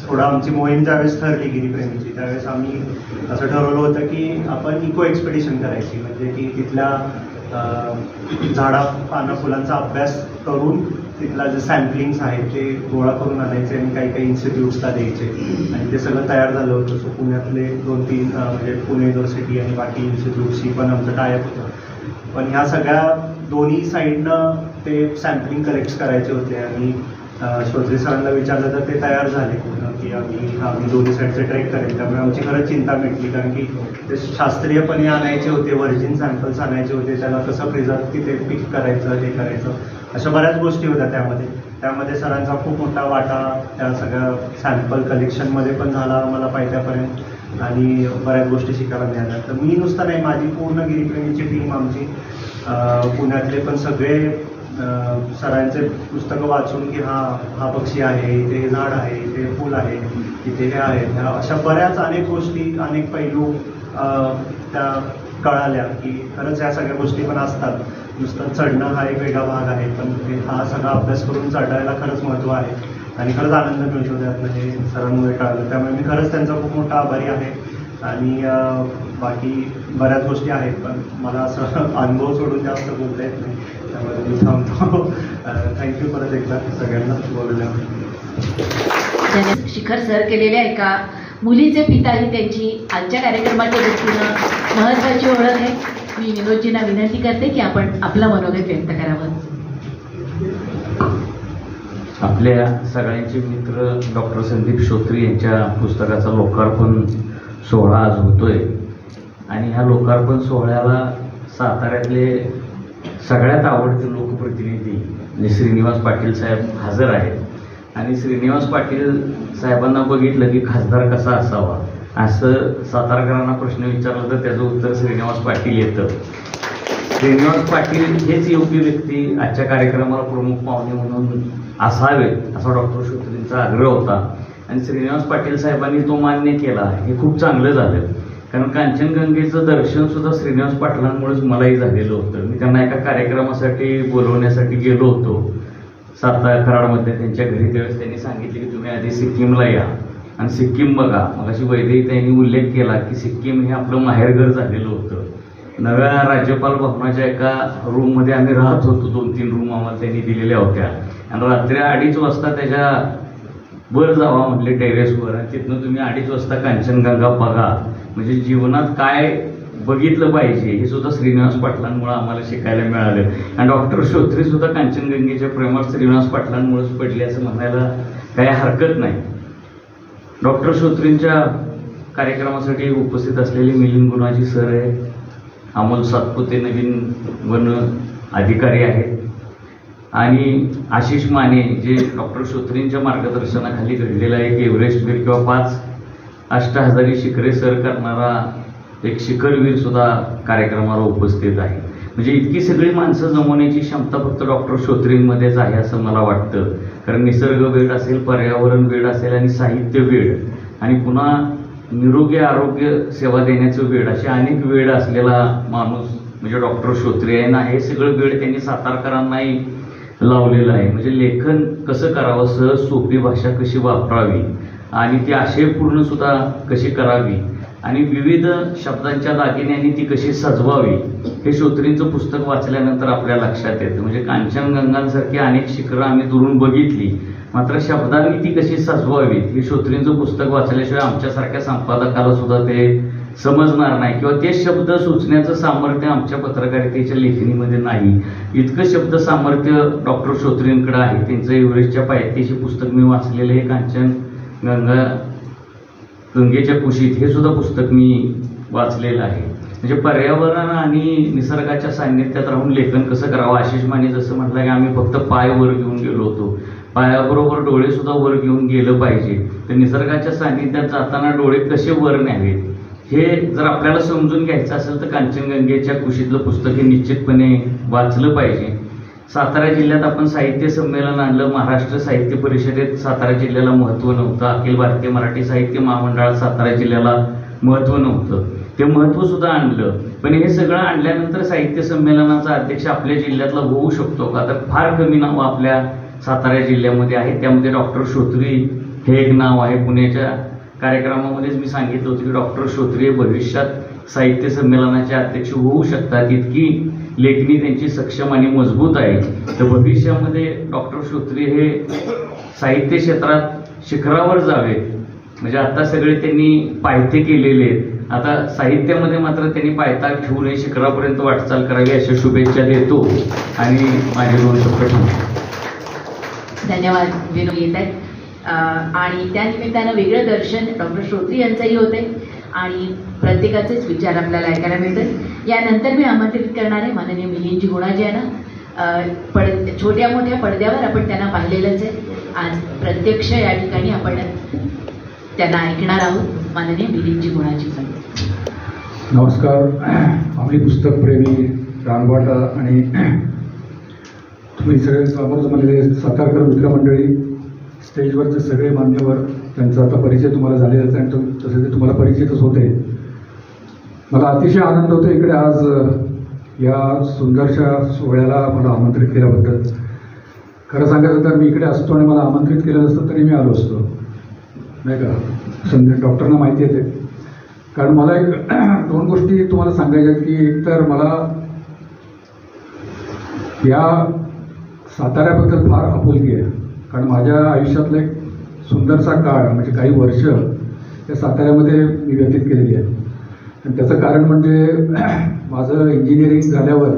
थोडं आमची मोहीम ज्यावेळेस ठरली गिरीप्रेमीची, त्यावेळेस आम्ही असं ठरवलं होतं की आपण इको एक्सपेडिशन करायची. म्हणजे की तिथल्या झाडा पानं फुलांचा अभ्यास करून तिथला जे सॅम्पलिंग्स आहेत ते गोळा करून आणायचे आणि काही इन्स्टिट्यूट्सला द्यायचे. आणि ते सगळं तयार झालं होतं. सो पुण्यातले 2-3 म्हणजे पुणे युनिव्हर्सिटी आणि बाकी इन्स्टिट्यूट्सशी पण आमचं टायअप होतं. पण ह्या सगळ्या दोन्ही साईडनं ते सॅम्पलिंग कलेक्ट करायचे होते. आणि श्रोत्री सरांना विचारलं तर ते तयार झाले की आम्ही दोन्ही साईडचे ट्रेक करेल. त्यामुळे आमची खरंच चिंता मिटली, कारण की ते शास्त्रीयपणे आणायचे होते, व्हर्जिन सॅम्पल्स आणायचे होते, त्याला कसं प्रिझर्व तिथे पिक करायचं, हे करायचं, अशा बऱ्याच गोष्टी होत्या त्यामध्ये सरांचा खूप मोठा वाटा त्या सगळ्या सॅम्पल कलेक्शनमध्ये पण झाला आम्हाला पायथ्यापर्यंत. आणि बऱ्याच गोष्टी शिकायला मिळाल्या. तर मी नुसतं नाही, माझी पूर्ण गिरीप्रेमीची टीम आमची पुण्यातले पण सगळे सरांचे पुस्तकं वाचून की हा पक्षी आहे, इथे हे झाड आहे, इथे फूल आहे, इथे हे आहे, ह्या अशा बऱ्याच अनेक गोष्टी, अनेक पैलू त्या कळाल्या की खरंच ह्या सगळ्या गोष्टी पण असतात. नुसतं चढणं हा एक वेगळा भाग आहे, पण हा सगळा अभ्यास करून चढायला खरंच महत्त्व आहे. आणि खरंच आनंद मिळतो त्यातनं, हे सरांमुळे कळालं. त्यामुळे मी खरंच त्यांचा खूप मोठा आभारी आहे. आणि बाकी बऱ्याच गोष्टी आहेत, पण मला असं अनुभव सोडून जास्त बोलता येत नाही, त्यामुळे मी थांबतो. थँक्यू परत एकदा सगळ्यांना बोलल्यावर. शिखर सर केलेल्या एका मुलीचे पिता ही त्यांची आजच्या कार्यक्रमाच्या दृष्टीनं महत्त्वाची ओळख आहे. मी विनोदजींना विनंती करते की आपण आपलं मनोगत व्यक्त करावं. आपल्या सगळ्यांचे मित्र डॉक्टर संदीप श्रोत्री यांच्या पुस्तकाचा लोकार्पण सोहळा आज होतोय. आणि ह्या लोकार्पण सोहळ्याला साताऱ्यातले सगळ्यात आवडते लोकप्रतिनिधी म्हणजे श्रीनिवास पाटील साहेब हजर आहेत आणि श्रीनिवास पाटील साहेबांना बघितलं की खासदार कसा असावा असं सातारकरांना प्रश्न विचारला तर त्याचं उत्तर श्रीनिवास पाटील येतं. श्रीनिवास पाटील हेच योग्य व्यक्ती आजच्या कार्यक्रमाला प्रमुख पाहुणे म्हणून असावेत असा डॉक्टर श्रोत्रींचा आग्रह होता आणि श्रीनिवास पाटील साहेबांनी तो मान्य केला. हे खूप चांगलं झालं कारण कांचनगंगेचं दर्शन सुद्धा श्रीनिवास पाटलांमुळेच मलाही झालेलं होतं. मी त्यांना एका कार्यक्रमासाठी बोलवण्यासाठी गेलो होतो कराडमध्ये त्यांच्या घरी. त्यावेळेस त्यांनी सांगितले की तुम्ही आधी सिक्कीमला या आणि सिक्कीम बघा. मग अशी वैद्यही त्यांनी उल्लेख केला की सिक्कीम हे आपलं माहेरघर झालेलं होतं. नव्या राज्यपाल भवनाच्या एका रूममध्ये आम्ही राहत होतो. 2-3 रूम आम्हाला त्यांनी दिलेल्या होत्या आणि रात्री 2:30 वाजता त्याच्या वर जावा म्हटले टेरेसवर आणि तिथनं तुम्ही 2:30 वाजता कांचनगंगा बघा. म्हणजे जीवनात काय बघितलं पाहिजे हे सुद्धा श्रीनिवास पाटलांमुळे आम्हाला शिकायला मिळालं आणि डॉक्टर श्रोत्री सुद्धा कांचनगंगेच्या प्रेमात श्रीनिवास पाटलांमुळेच पडले असं म्हणायला काही हरकत नाही. डॉक्टर श्रोत्रींच्या कार्यक्रमासाठी उपस्थित असलेले मिलिंद गुणाजी सर आहेत, अमोल सातपुते नवीन वन अधिकारी आहेत आणि आशिष माने जे डॉक्टर श्रोत्रींच्या मार्गदर्शनाखाली घडलेला एक एव्हरेस्टवीर किंवा 5 अष्टहजारी शिखरे सर करणारा एक शिखरवीर सुद्धा कार्यक्रमाला उपस्थित आहे. म्हणजे इतकी सगळी माणसं जमवण्याची क्षमता फक्त डॉक्टर श्रोत्रींमध्येच आहे असं मला वाटतं. कारण निसर्ग वेड असेल, पर्यावरण वेड असेल आणि साहित्य वेड आणि पुन्हा निरोगी आरोग्य सेवा देण्याचं वेड असे अनेक वेड असलेला माणूस म्हणजे डॉक्टर श्रोत्री आहे ना. हे सगळं वेड त्यांनी सातारकरांनाही लावलेलं आहे. म्हणजे लेखन कसं करावं, सहज सोपी भाषा कशी वापरावी आणि ती आशयपूर्ण सुद्धा कशी करावी आणि विविध शब्दांच्या दागिन्यांनी ती कशी सजवावी हे श्रोत्रींचं पुस्तक वाचल्यानंतर आपल्या लक्षात येतं. म्हणजे कांचनगंगांसारखी अनेक शिखरं आम्ही दुरून बघितली, मात्र शब्दांनी ती कशी सजवावी हे श्रोत्रींचं पुस्तक वाचल्याशिवाय आमच्यासारख्या संपादकाला सुद्धा ते समजणार नाही किंवा ते शब्द सुचण्याचं सामर्थ्य आमच्या पत्रकारितेच्या लेखणीमध्ये नाही. इतकं शब्द सामर्थ्य डॉक्टर श्रोत्रींकडे आहे. त्यांचं एव्हरेस्टच्या पायथ्याशी पुस्तक मी वाचलेलं आहे, गंगेच्या कुशीत हे सुद्धा पुस्तक मी वाचलेलं आहे. म्हणजे पर्यावरण आणि निसर्गाच्या सान्निध्यात राहून लेखन कसं करावं. आशिष माने जसं म्हटलं की आम्ही फक्त पाय वर घेऊन गेलो होतो, पायाबरोबर डोळे सुद्धा वर घेऊन गेलं पाहिजे. तर निसर्गाच्या सान्निध्यात जाताना डोळे कसे वर न्यावेत हे जर आपल्याला समजून घ्यायचं असेल तर कांचनगंगेच्या कुशीतलं पुस्तक हे निश्चितपणे वाचलं पाहिजे. सातारा जिल्ह्यात आपण साहित्य संमेलन आणलं. महाराष्ट्र साहित्य परिषदेत सातारा जिल्ह्याला महत्त्व नव्हतं. अखिल भारतीय मराठी साहित्य महामंडळात सातारा जिल्ह्याला महत्त्व नव्हतं. ते महत्त्व सुद्धा आणलं. पण हे सगळं आणल्यानंतर साहित्य संमेलनाचा अध्यक्ष आपल्या जिल्ह्यातला होऊ शकतो का, तर फार कमी नावं आपल्या सातारा जिल्ह्यामध्ये आहेत. त्यामध्ये डॉक्टर श्रोत्री हे एक नाव आहे. पुण्याच्या कार्यक्रमामध्येच मी सांगितलं होतं की डॉक्टर श्रोत्री भविष्यात साहित्य संमेलनाचे अध्यक्ष होऊ शकतात. इतकी लेखणी त्यांची सक्षम आणि मजबूत आहे. तर भविष्यामध्ये डॉक्टर श्रोत्री हे साहित्य क्षेत्रात शिखरावर जावेत. म्हणजे आता सगळे त्यांनी पायथे केलेले आहेत, आता साहित्यामध्ये मात्र त्यांनी पायथा ठेवून शिखरापर्यंत वाटचाल करावी अशा शुभेच्छा देतो आणि माझे 2 शब्द थांबतो. धन्यवाद. विनोद येत आहेत आणि त्या निमित्तानं वेगळं दर्शन डॉक्टर श्रोत्री यांचंही होते आणि प्रत्येकाचेच विचार आपल्याला ऐकायला मिळतात. यानंतर मी आमंत्रित करणार आहे माननीय मिलिंदजी गुणाजी यांना. छोट्या मोठ्या पडद्यावर आपण त्यांना पाहिलेलंच आहे. आज प्रत्यक्ष या ठिकाणी आपण त्यांना ऐकणार आहोत. माननीय मिलिंदजी गुणाजी. नमस्कार. आम्ही पुस्तकप्रेमी, रानवाटा आणि तुम्ही सगळे समोर म्हणलेले सातारकर मित्रमंडळी, स्टेजवरचे सगळे मान्यवर, त्यांचा आता परिचय तुम्हाला झालेलाच आहे आणि तसे ते तुम्हाला परिचितच होते. मला अतिशय आनंद होतो इकडे आज या सुंदरशा सोहळ्याला मला आमंत्रित केल्याबद्दल. खरं सांगायचं तर मी इकडे असतो आणि मला आमंत्रित केलं नसतं तरी मी आलो असतो, नाही का. डॉक्टरांना माहिती येते. कारण मला एक 2 गोष्टी तुम्हाला सांगायच्या आहेत की एक तर मला या साताऱ्याबद्दल फार आपुलकी आहे. कारण माझ्या आयुष्यातला एक सुंदरसा काळ म्हणजे काही वर्ष त्या साताऱ्यामध्ये मी व्यतीत केलेली आहे. आणि त्याचं कारण म्हणजे माझं इंजिनिअरिंग झाल्यावर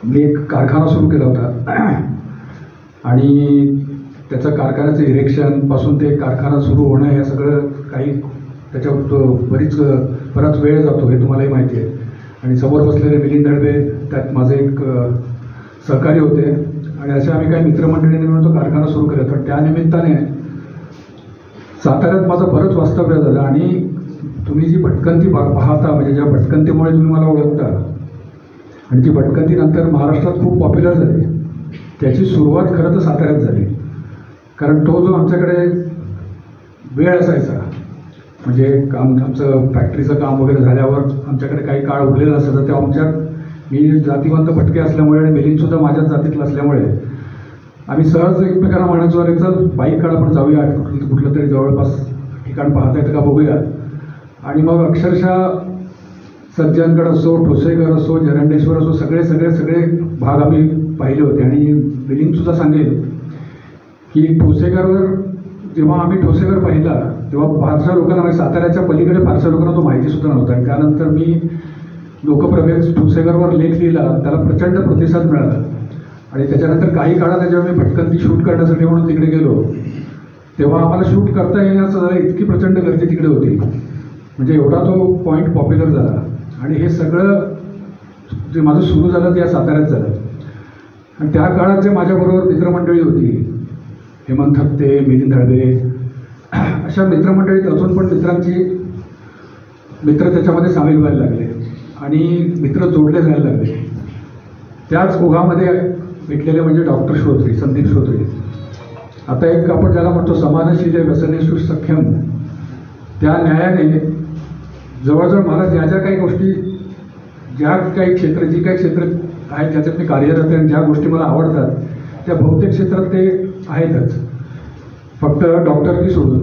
मी एक कारखाना सुरू केला होता आणि त्याचं कारखान्याचं इरेक्शनपासून ते कारखाना सुरू होणं हे सगळं काही त्याच्यावर बराच वेळ जातो हे तुम्हालाही माहिती आहे. आणि समोर बसलेले मिलिंद दळवे त्यात माझे एक सहकारी होते आणि असे आम्ही काही मित्रमंडळींनी मिळून तो कारखाना सुरू केला होता. त्यानिमित्ताने साताऱ्यात माझं बरंच वास्तव्य झालं आणि तुम्ही जी भटकंती पाहता, म्हणजे ज्या भटकंतीमुळे तुम्ही मला ओळखता आणि ती भटकंती नंतर महाराष्ट्रात खूप पॉप्युलर झाली, त्याची सुरुवात खरं तर साताऱ्यात झाली. कारण तो जो आमच्याकडे वेळ असायचा, म्हणजे आमचं फॅक्टरीचं काम वगैरे झाल्यावर आमच्याकडे काही काळ उरलेला असायचा, तेव्हा आमच्यात मी जातीवंत भटके असल्यामुळे आणि मिलिंदसुद्धा माझ्याच जातीतलं असल्यामुळे आम्ही सहज एकमेकांना म्हणायचो, अरे चल बाईक काढ, आपण जाऊया कुठलं तरी जवळपास ठिकाण पाहता येतं का बघूया. आणि मग अक्षरशः सज्जनगड असो, ठोसेघर असो, जरंडेश्वर असो, सगळे भाग आम्ही पाहिले होते. आणि मिलिंदसुद्धा सांगेल की ठोसेघरवर जेव्हा आम्ही ठोसेघर पाहिला तेव्हा फारशा लोकांना, म्हणजे साताऱ्याच्या पलीकडे फारशा लोकांना तो माहितीसुद्धा नव्हता. आणि त्यानंतर मी लोकप्रवेश ठोसेघरवर लेख लिहिला, त्याला प्रचंड प्रतिसाद मिळाला. आणि त्याच्यानंतर काही काळात जेव्हा मी भटकंती शूट करण्यासाठी म्हणून तिकडे गेलो तेव्हा आम्हाला शूट करता येण्याचं झालं, इतकी प्रचंड गर्दी तिकडे होती, म्हणजे एवढा तो पॉईंट पॉप्युलर झाला. आणि हे सगळं जे माझं सुरू झालं ते या साताऱ्यात झालं. आणि त्या काळात जे माझ्याबरोबर मित्रमंडळी होती, हेमंत थत्ते, मिलिंद हळबे, अशा मित्रमंडळीत अजून पण मित्र त्याच्यामध्ये सामील व्हायला लागले आणि मित्र जोडले जायला लागले. त्याच ओघामध्ये भेटलेले म्हणजे डॉक्टर श्रोत्री, संदीप श्रोत्री. आता एक आपण ज्याला म्हणतो समाजशील व्यसनेषु सक्षम, त्या न्यायाने जवळजवळ मला ज्या काही गोष्टी, जी काही क्षेत्र आहेत ज्याच्यात मी कार्यरत आहे आणि ज्या गोष्टी मला आवडतात त्या बहुतेक क्षेत्रात ते आहेतच, फक्त डॉक्टरकी सोडून.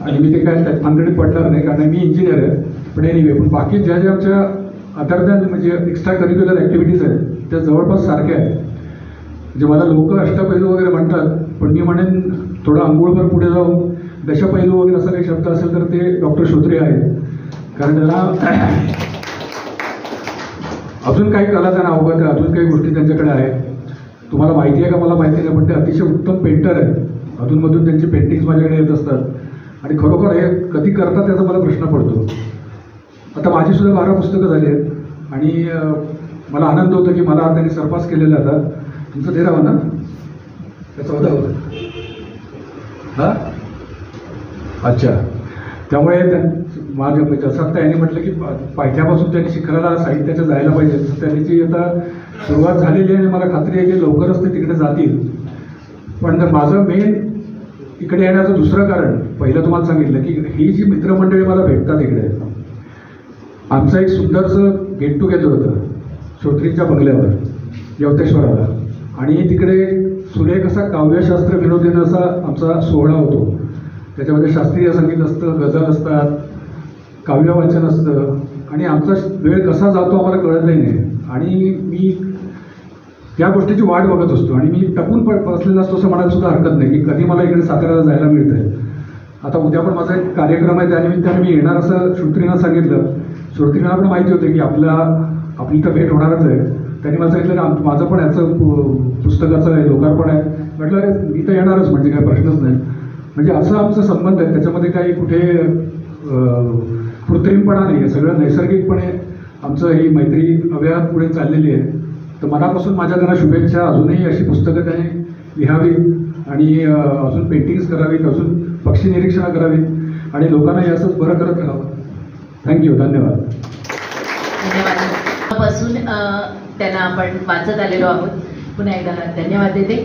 आणि मी ते काय त्यात भानगडीत पडणार नाही कारण मी इंजिनियर आहे, पण एनिवे, पण बाकी ज्या आमच्या अदर दॅन म्हणजे एक्स्ट्रा करिक्युलर ॲक्टिव्हिटीज आहेत त्या जवळपास सारख्या आहेत. म्हणजे मला लोक अष्टपैलू वगैरे म्हणतात, पण मी म्हणेन थोडं अंघोळभर पुढे जाऊन दशपैलू वगैरे असा काही शब्द असेल तर ते डॉक्टर श्रोत्री आहेत. कारण त्यांना अजून काही कला त्यांना अवगत आहे, अजून काही गोष्टी त्यांच्याकडे आहेत. तुम्हाला माहिती आहे का मला माहिती नाही, पण ते अतिशय उत्तम पेंटर आहेत. अधूनमधून त्यांची पेंटिंग्स माझ्याकडे येत असतात आणि खरोखर हे कधी करतात त्याचा मला प्रश्न पडतो. आता माझीसुद्धा 12 पुस्तकं झाली आहेत आणि मला आनंद होतो की मला त्यांनी सरपास केलेला आता. तुमचं 13 ना, त्या 14 हां, अच्छा. त्यामुळे माझ्या जसं त्यांनी म्हटलं की पायथ्यापासून त्यांनी शिखराला साहित्याच्या जायला पाहिजे, तसं त्यांची आता सुरुवात झालेली आहे आणि मला खात्री आहे की लवकरच ते तिकडे जातील. पण माझं मेन इकडे येण्याचं दुसरं कारण, पहिलं तुम्हाला सांगितलं की ही जी मित्रमंडळी मला भेटतात इकडे, आमचं एक सुंदरसं गेट टुगेदर होतं श्रोत्रीच्या बंगल्यावर यवतेश्वराला. आणि तिकडे सुरेख असा काव्यशास्त्र विनोदीनं असा आमचा सोहळा होतो. त्याच्यामध्ये शास्त्रीय संगीत असतं, गझल असतात, काव्यवाचन असतं आणि आमचा वेळ कसा जातो आम्हाला कळतही नाही. आणि मी त्या गोष्टीची वाट बघत असतो आणि मी टपून बसलेला असतो असं म्हणायला सुद्धा हरकत नाही की कधी मला इकडे साताऱ्याला जायला मिळतं आहे. आता उद्या पण माझा एक कार्यक्रम आहे, त्यानिमित्ताने मी येणार असं श्रोत्रींना सांगितलं. श्रोत्रींना पण माहिती होतं की आपली तर भेट होणारच आहे. त्यांनी मला सांगितलं की माझं पण याचं पुस्तकाचं आहे, लोकार्पण आहे. म्हटलं अरे मी तर येणारच, म्हणजे काही प्रश्नच नाही. म्हणजे असं आमचा संबंध आहे, त्याच्यामध्ये काही कुठे कृत्रिमपणा नाही आहे, सगळं नैसर्गिकपणे आमचं ही मैत्री अव्याहत पुढे चाललेली आहे. तर मनापासून माझ्या त्यांना शुभेच्छा. अजूनही अशी पुस्तकं त्याने लिहावीत आणि अजून पेंटिंग्स करावीत, अजून पक्षी निरीक्षणं करावीत आणि लोकांनाही असंच बरं करत राहावं. थँक्यू, धन्यवाद. पासून त्यांना आपण वाचत आलेलो आहोत. पुन्हा एकदा धन्यवाद देते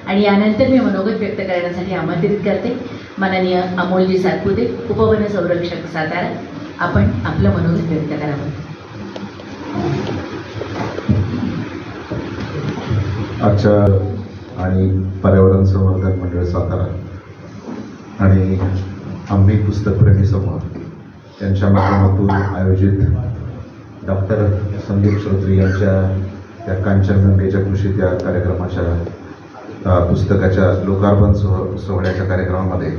आणि यानंतर मी मनोगत व्यक्त करण्यासाठी आमंत्रित करते माननीय अमोलजी सातपुते, उपवन संरक्षक सातारा. आपण आपलं मनोगत व्यक्त करावं. आजच्या आणि पर्यावरण संवर्धन मंडळ सातारा आणि आम्ही पुस्तकप्रेमी समूह यांच्या माध्यमातून आयोजित डॉक्टर संदीप श्रोत्री यांच्या त्या कांचनगंगेच्या कृषीत या कार्यक्रमाच्या पुस्तकाच्या लोकार्पण सोहळ्याच्या कार्यक्रमामध्ये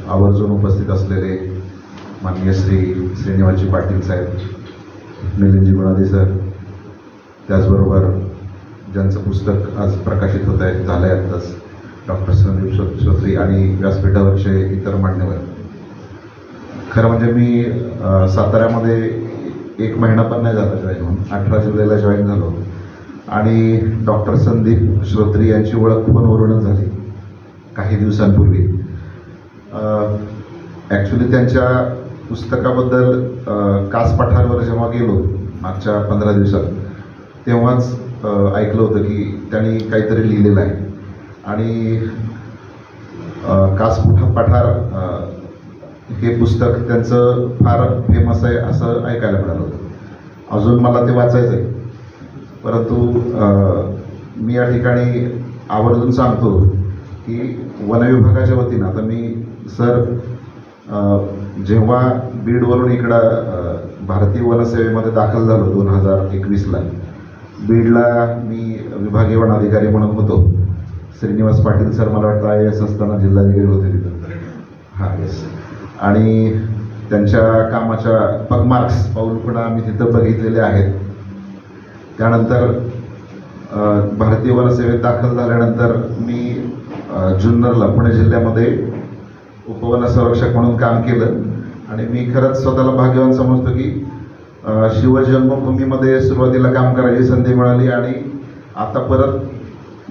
आवर्जून उपस्थित असलेले माननीय श्रीनिवासजी पाटील साहेब, मिलिंदजी गुणादी सर, त्याचबरोबर ज्यांचं पुस्तक आज प्रकाशित होत आहे, झालं आहे आत्ताच, डॉक्टर संदीप श्रोत्री आणि व्यासपीठावरचे इतर मान्यवर. खरं म्हणजे मी साताऱ्यामध्ये 1 महिना पण नाही झाला जॉईन होऊन, 18 जुलैला जॉईन झालो आणि डॉक्टर संदीप श्रोत्री यांची ओळख फोनवरूनच झाली काही दिवसांपूर्वी. ॲक्च्युली त्यांच्या पुस्तकाबद्दल कास पठारवर जेव्हा गेलो मागच्या 15 दिवसात तेव्हाच ऐकलं होतं की त्यांनी काहीतरी लिहिलेलं आहे आणि कास पठार हे पुस्तक त्यांचं फार फेमस आहे असं ऐकायला मिळालं होतं. अजून मला ते वाचायचं आहे, परंतु मी या ठिकाणी आवर्जून सांगतो की वनविभागाच्या वतीनं आता मी सर जेव्हा बीडवरून इकडं भारतीय वनसेवेमध्ये दाखल झालो 2021ला, बीडला मी विभागीय वन अधिकारी म्हणून होतो. श्रीनिवास पाटील सर मला वाटतं IAS असताना जिल्हाधिकारी होते तिथं. हां येस. आणि त्यांच्या कामाच्या पगमार्क्स पाऊल पण आम्ही तिथं बघितलेले आहेत. त्यानंतर भारतीय वनसेवेत दाखल झाल्यानंतर मी जुन्नरला पुणे जिल्ह्यामध्ये उपवन संरक्षक म्हणून काम केलं आणि मी खरंच स्वतःला भाग्यवान समजतो की शिवजन्मभूमीमध्ये सुरुवातीला काम करायची संधी मिळाली आणि आता परत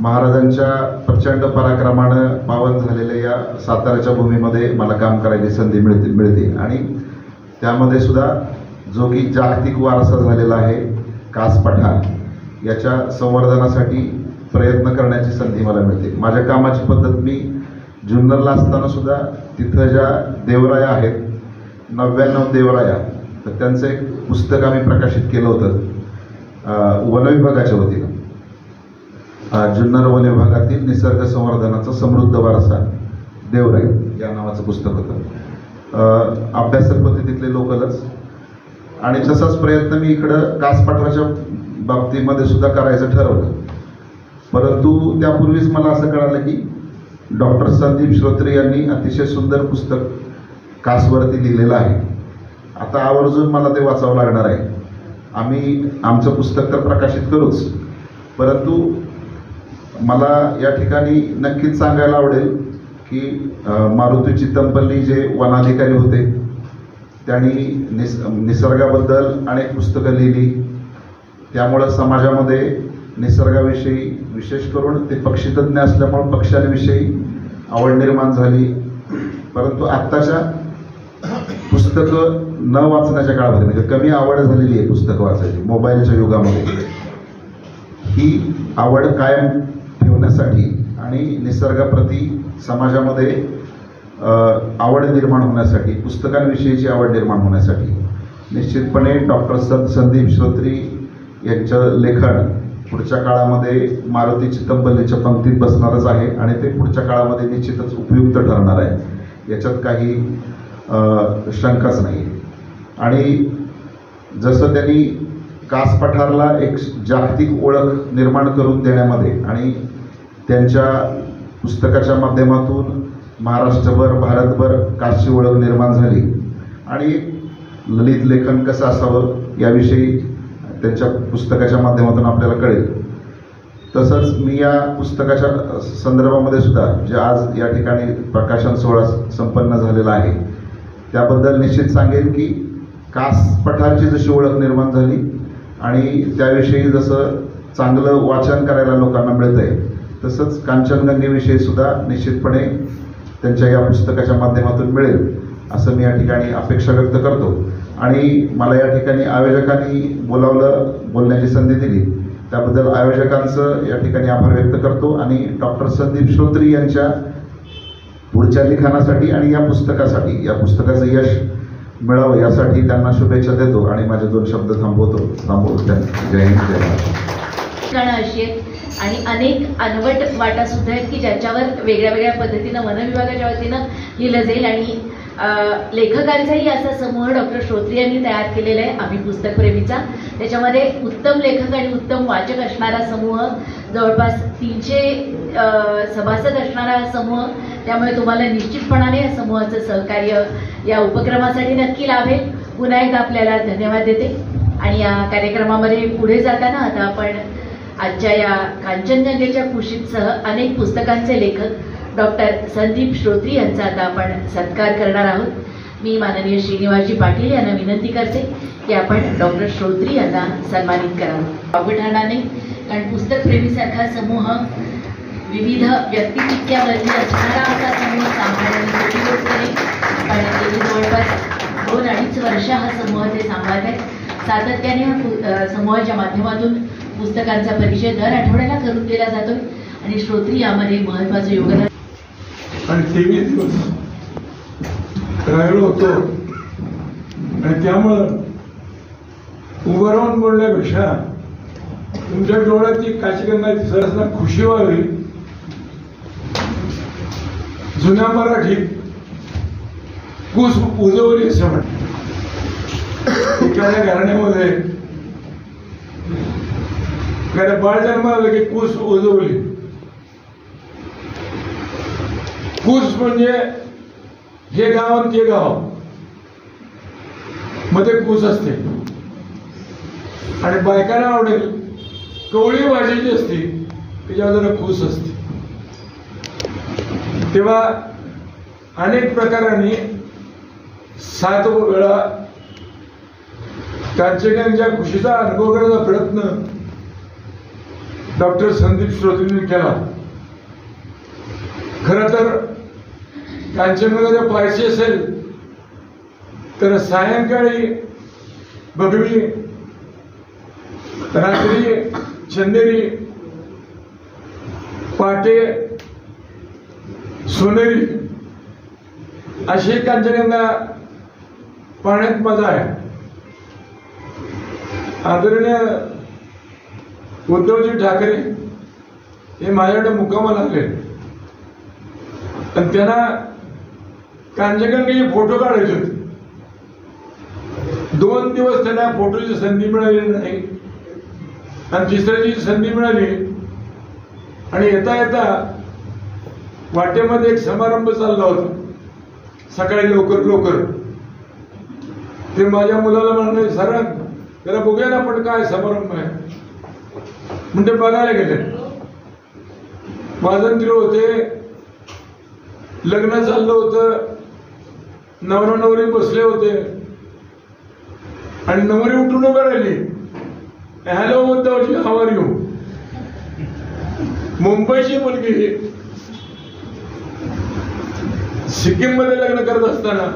महाराजांच्या प्रचंड पराक्रमानं पावन झालेल्या या साताऱ्याच्या भूमीमध्ये मला काम करायची संधी मिळते आणि त्यामध्ये सुद्धा जो की जागतिक वारसा झालेला आहे कास पठार, याच्या संवर्धनासाठी प्रयत्न करण्याची संधी मला मिळते. माझ्या कामाची पद्धत मी जुन्नरला असताना सुद्धा तिथं ज्या देवराया आहेत 99 देवराया, तर त्यांचं एक पुस्तक आम्ही प्रकाशित केलं होतं वनविभागाच्या वतीनं. जुन्नर वन विभागातील निसर्ग संवर्धनाचा समृद्ध वारसा देवराई या नावाचं पुस्तक होतं. अभ्यासक होते तिथले लोकलच आणि तसाच प्रयत्न मी इकडं कास पठाराच्या बाबतीमध्ये सुद्धा करायचं ठरवलं. परंतु त्यापूर्वीच मला असं कळालं की डॉक्टर संदीप श्रोत्री यांनी अतिशय सुंदर पुस्तक कासवरती लिहिलेलं आहे. आता आवर्जून मला ते वाचावं लागणार आहे. आम्ही आमचं पुस्तक तर प्रकाशित करूच, परंतु मला या ठिकाणी नक्कीच सांगायला आवडेल की मारुती चित्तमपल्ली जे वनाधिकारी होते त्यांनी निसर्गाबद्दल अनेक पुस्तकं लिहिली. त्यामुळं समाजामध्ये निसर्गाविषयी विशेष करून ते पक्षीतज्ञ असल्यामुळे पक्ष्यांविषयी आवड निर्माण झाली. परंतु आत्ताच्या पुस्तकं न वाचण्याच्या काळामध्ये म्हणजे कमी आवड झालेली आहे पुस्तकं वाचायची मोबाईलच्या युगामध्ये. ही आवड कायम ठेवण्यासाठी आणि निसर्गाप्रती समाजामध्ये आवड निर्माण होण्यासाठी, पुस्तकांविषयीची आवड निर्माण होण्यासाठी निश्चितपणे डॉक्टर संदीप श्रोत्री यांचं लेखन पुढच्या काळामध्ये मारुती चित्तमपल्लीच्या पंक्तीत बसणारच आहे आणि ते पुढच्या काळामध्ये निश्चितच उपयुक्त ठरणार आहे, याच्यात काही शंकाच नाही. आणि जसं त्यांनी कास पठारला एक जागतिक ओळख निर्माण करून देण्यामध्ये आणि त्यांच्या पुस्तकाच्या माध्यमातून महाराष्ट्रभर भारतभर कासची ओळख निर्माण झाली आणि ललित लेखन कसं असावं याविषयी त्यांच्या पुस्तकाच्या माध्यमातून आपल्याला कळेल. तसंच मी या पुस्तकाच्या संदर्भामध्ये सुद्धा जे आज या ठिकाणी प्रकाशन सोहळा संपन्न झालेला आहे त्याबद्दल निश्चित सांगेन की कास पठारची जशी ओळख निर्माण झाली आणि त्याविषयी जसं चांगलं वाचन करायला लोकांना मिळतंय, तसंच कांचनगंगेविषयी सुद्धा निश्चितपणे त्यांच्या या पुस्तकाच्या माध्यमातून मिळेल असं मी या ठिकाणी अपेक्षा व्यक्त करतो. आणि मला या ठिकाणी आयोजकांनी बोलण्याची संधी दिली त्याबद्दल आयोजकांचं या ठिकाणी आभार व्यक्त करतो आणि डॉक्टर संदीप श्रोत्री यांच्या पुढच्या लिखाणासाठी आणि या पुस्तकाचं यश मिळावं यासाठी त्यांना शुभेच्छा देतो आणि माझे 2 शब्द थांबवतो. जय हिंद, जय महाराष्ट्र. अशी आहेत आणि अनेक अनवट वाटा सुद्धा आहेत की ज्याच्यावर वेगळ्या वेगळ्या पद्धतीनं वन विभागाच्या वतीनं लिहिलं जाईल आणि लेखकांचाही असा समूह डॉक्टर श्रोत्री यांनी तयार केलेला आहे आम्ही पुस्तकप्रेमीचा. त्याच्यामध्ये उत्तम लेखक आणि उत्तम वाचक असणारा समूह, जवळपास 300 सभासद असणारा समूह. त्यामुळे तुम्हाला निश्चितपणाने या समूहाचं सहकार्य या उपक्रमासाठी नक्की लाभेल. पुन्हा एकदा आपल्याला धन्यवाद देते आणि या कार्यक्रमामध्ये पुढे जाताना आता आपण आजच्या या कांचनगंगेच्या कुशीतसह अनेक पुस्तकांचे लेखक डॉक्टर संदीप श्रोत्री यांचा आता आपण सत्कार करणार आहोत. मी माननीय श्रीनिवासजी पाटील यांना विनंती करते की आपण डॉक्टर श्रोत्री यांना सन्मानित करावं. अवघठाणाने कारण पुस्तकप्रेमीसारखा समूह विविध व्यक्तिमत्वावरती असणारा असा समूह सांभाळण्याची मोठी गोष्ट आहे. पण गेली जवळपास 2-2.5 वर्ष हा समूह ते सांभाळत आहेत. सातत्याने समूहाच्या माध्यमातून पुस्तकांचा परिचय दर आठवड्याला करून दिला जातोय आणि श्रोत्री यामध्ये महत्वाचं योगदान. आणि 23 दिवस राहिलो होतो आणि त्यामुळं उभं राहून बोलण्यापेक्षा तुमच्या डोळ्याची काचगंगा दिसत खुशी व्हावी. जुन्या मराठीत कूस उजवली असं म्हणतात. एखाद्या घराण्यामध्ये एखाद्या बाळ जन्माला की कूस उजवली. कूस म्हणजे हे गाव आणि ते गाव मध्ये कूस असते आणि बायकांना आवडेल कवळी भाजीची असते त्याच्यावर जरा कूस असते. तेव्हा अनेक प्रकारांनी 7 वेळा कांचनगंगा खुशीचा अनुभव करण्याचा प्रयत्न डॉक्टर संदीप श्रोत्रींनी केला. खरं तर कांचनगंगा पाहायची असेल तर सायंकाळी बगवी, रात्री चंदेरी, पहाटे सोनेरी अशी कांचनगंगा पाण्यात मजा आहे. आदरणीय उद्धवजी ठाकरे हे माझ्याकडे मुक्कामाला आले आणि त्यांना कांचनगंगेचे फोटो काढायचे होते. 2 दिवस त्यांना फोटोची संधी मिळालेली नाही आणि तिसऱ्याची संधी मिळाली आणि येता येता वाटेमध्ये एक समारंभ चालला होता सकाळी लवकर. ते माझ्या मुलाला म्हणाले, सर जरा बघूया ना पण काय समारंभ आहे म्हणजे बघायला गेले. वाजंत्री होते, लग्न चाललं होतं, नवरा नवरी बसले होते आणि नवरी उठून उभं राहिली. Hello Uddhavji, how are you. मुंबईची मुलगी सिक्कीम मध्ये लग्न करत असताना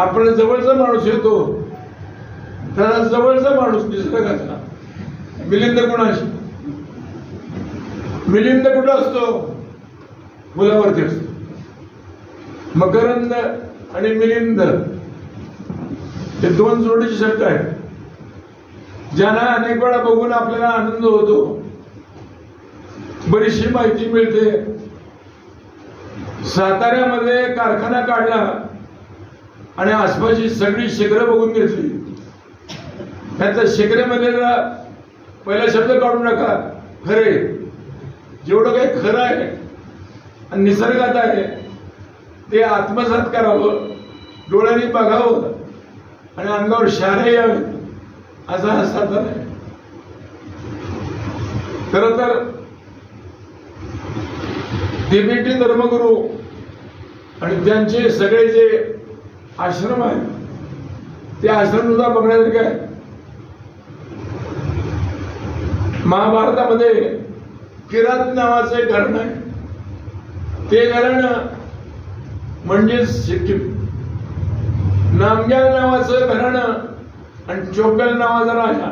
आपण जवळचा माणूस येतो, त्याला जवळचा माणूस निसर्गाचा मिलिंद गुणाशी. मिलिंद कुठं असतो? मुलावरती असतो. मकरंद आणि मिलिंद हे 2 जोडीचे शब्द आहेत ज्यांना अनेक वेळा बघून आपल्याला आनंद होतो, बरीचशी माहिती मिळते. साताऱ्यामध्ये कारखाना काढला आणि आसपासची सगळी शिखरं बघून घेतली. त्यातल्या शिखरेमध्ये पहिला शब्द काढून नका, खरे. जेवढं काही खरं आहे आणि निसर्गात आहे ते आत्मसात करावं, डोळ्यांनी बघावं आणि अंगावर शारे यावे असा हा सातारा आहे. खरं तर तिबेटी धर्मगुरू आणि त्यांचे सगळे जे आश्रम आहेत ते आश्रम सुद्धा बघण्यासारखे आहे. महाभारतामध्ये किरात नावाचं एक घराणं आहे. ते घराणं म्हणजे सिक्कीम. नामग्याल नावाचं घराणं आणि चोगल नावाचा राजा.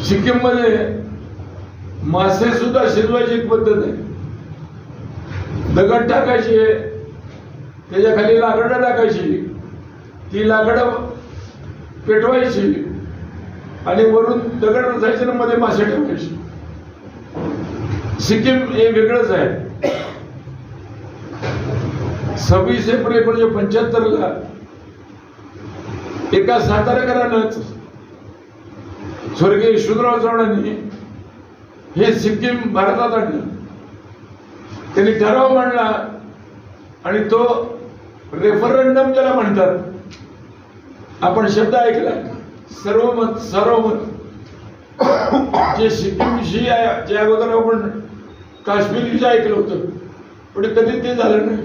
सिक्कीम मध्ये मासे सुद्धा शिजवायची एक पद्धत आहे. दगड टाकायची, त्याच्या खाली लाकडं टाकायची, ती लाकडं पेटवायची आणि वरून दगड रचायचे ना मध्ये मासे ठेवायचे. सिक्कीम हे वेगळंच आहे. 26 एप्रिल 1975 एका सातारकरानंच स्वर्गीय यशवंतराव चव्हाणांनी हे सिक्कीम भारतात आणलं. त्यांनी ठराव मांडला आणि तो रेफरंडम ज्याला म्हणतात, आपण शब्द ऐकला, सर्वमत सार्वमत. जे सिक्कीम विषयी जे अगोदर आपण काश्मीर विषयी ऐकलं होतं पण कधी ते झालं नाही.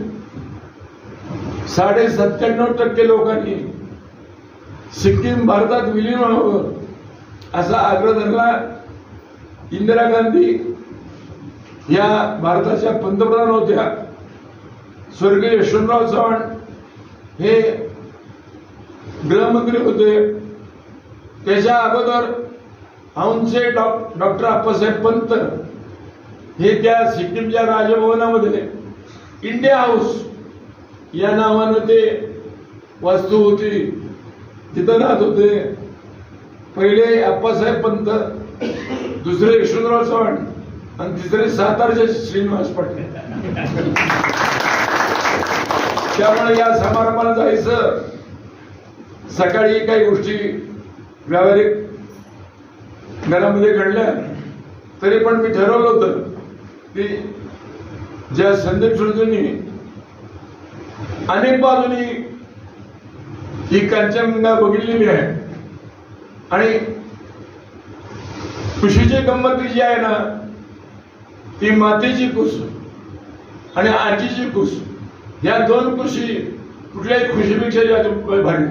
97% लोकांनी सिक्कीम भारतात विलीन व्हावं असा आग्रह धरला. इंदिरा गांधी या भारताच्या पंतप्रधान होत्या. स्वर्गीय यशवंतराव चव्हाण हे गृहमंत्री होते. त्याच्या अगोदर आमचे डॉक्टर आप्पासाहेब पंत हे त्या सिक्कीमच्या राजभवनामध्ये इंडिया हाऊस या नावानं ते वास्तू होती, तिथं राहत होते. पहिले आप्पासाहेब पंत, दुसरे यशवंतराव चव्हाण आणि तिसरे सातारचे श्रीनिवास पाटील. त्यामुळे या समारंभाला जायचं. सकाळी काही गोष्टी व्यावहारिक घरामध्ये घडल्या, तरी पण मी ठरवलं होतं की ज्या संदीप सुरजींनी अनेक बाजूनी ही कांचनगंगा बघितलेली आहे आणि खुशीची गंमत जी आहे ना, ती मातेची खुश आणि आजीची खुश, या दोन खुशी कुठल्याही खुशीपेक्षा जास्त भारी.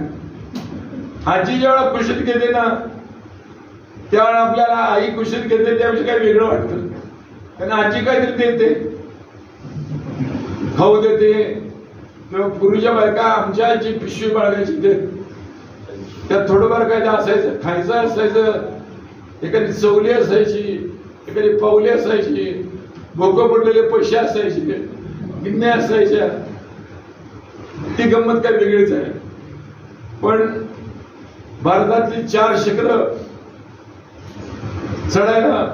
आजी ज्यावेळेला खुशीत घेते ना, त्यावेळेला आपल्याला आई खुशीत घेते त्याविषयी काही वेगळं वाटतं. कारण आजी काहीतरी देते, खाऊ देते. किंवा पूर्वीच्या बायका आमच्या आजी पिशवी बाळगायची ते, त्यात थोडंफार काय असायचं, खायचं असायचं. एखादी चवली असायची, एखादी पावली असायची, भोकं पडलेले पैसे असायचे, गिन्या असायच्या. ती गंमत काय वेगळीच आहे. पण भारतातली 4 शिखरं चढायला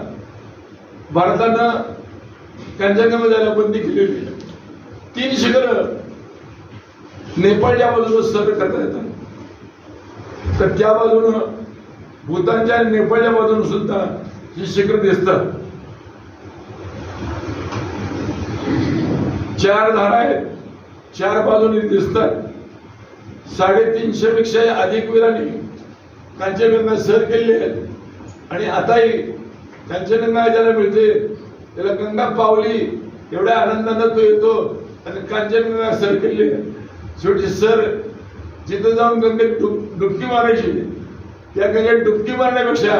भारतानं कांचनगंगा जायला बंदी केलेली. 3 शिखरं नेपाळच्या बाजूनं सर करता येतात, तर त्या बाजूनं भूतानच्या आणि नेपाळच्या बाजून सुद्धा ही शिखर दिसतात. 4 धारा आहेत, 4 बाजूनी दिसतात. 350 पेक्षा अधिक वीरांनी कांचनगंगा सर केली आहे. आणि आताही कांचनगंगा ज्याला मिळते त्याला गंगा पावली एवढ्या आनंदानं तो येतो आणि कांचनगंगा सर केली आहे. शेवटी सर जिथं जाऊन गंगेत डुबकी मारायची, त्या गंगेत डुबकी मारण्यापेक्षा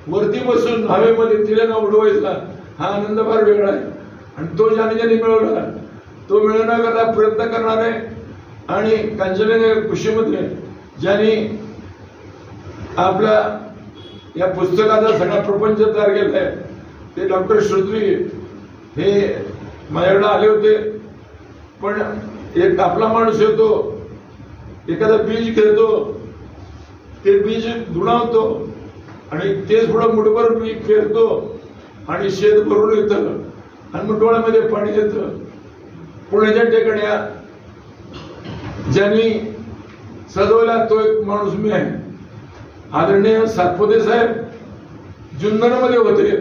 वरती बसून हवेमध्ये तिरंगा उडवायचा हा आनंद फार वेगळा आहे. आणि तो ज्याने ज्याने मिळवला तो मिळवण्याकरता प्रयत्न करणार आहे. आणि कांचनगंगा खुशीमध्ये ज्यांनी आपल्या या पुस्तकाचा सगळा प्रपंच तयार केला आहे ते डॉक्टर श्रोत्री हे माझ्याकडे आले होते. पण एक आपला माणूस येतो, एखादं बीज घेतो, ते बीज धुणावतो आणि तेच पुढं मुठभर बीज पेरतो आणि शेत भरून येतं आणि मुठोळ्यामध्ये पाणी येतं. पुण्याच्या टेकड्या ज्यांनी सजवला तो एक माणूस मी आहे. आदरणीय सातपुते साहेब जुन्नरमध्ये होते,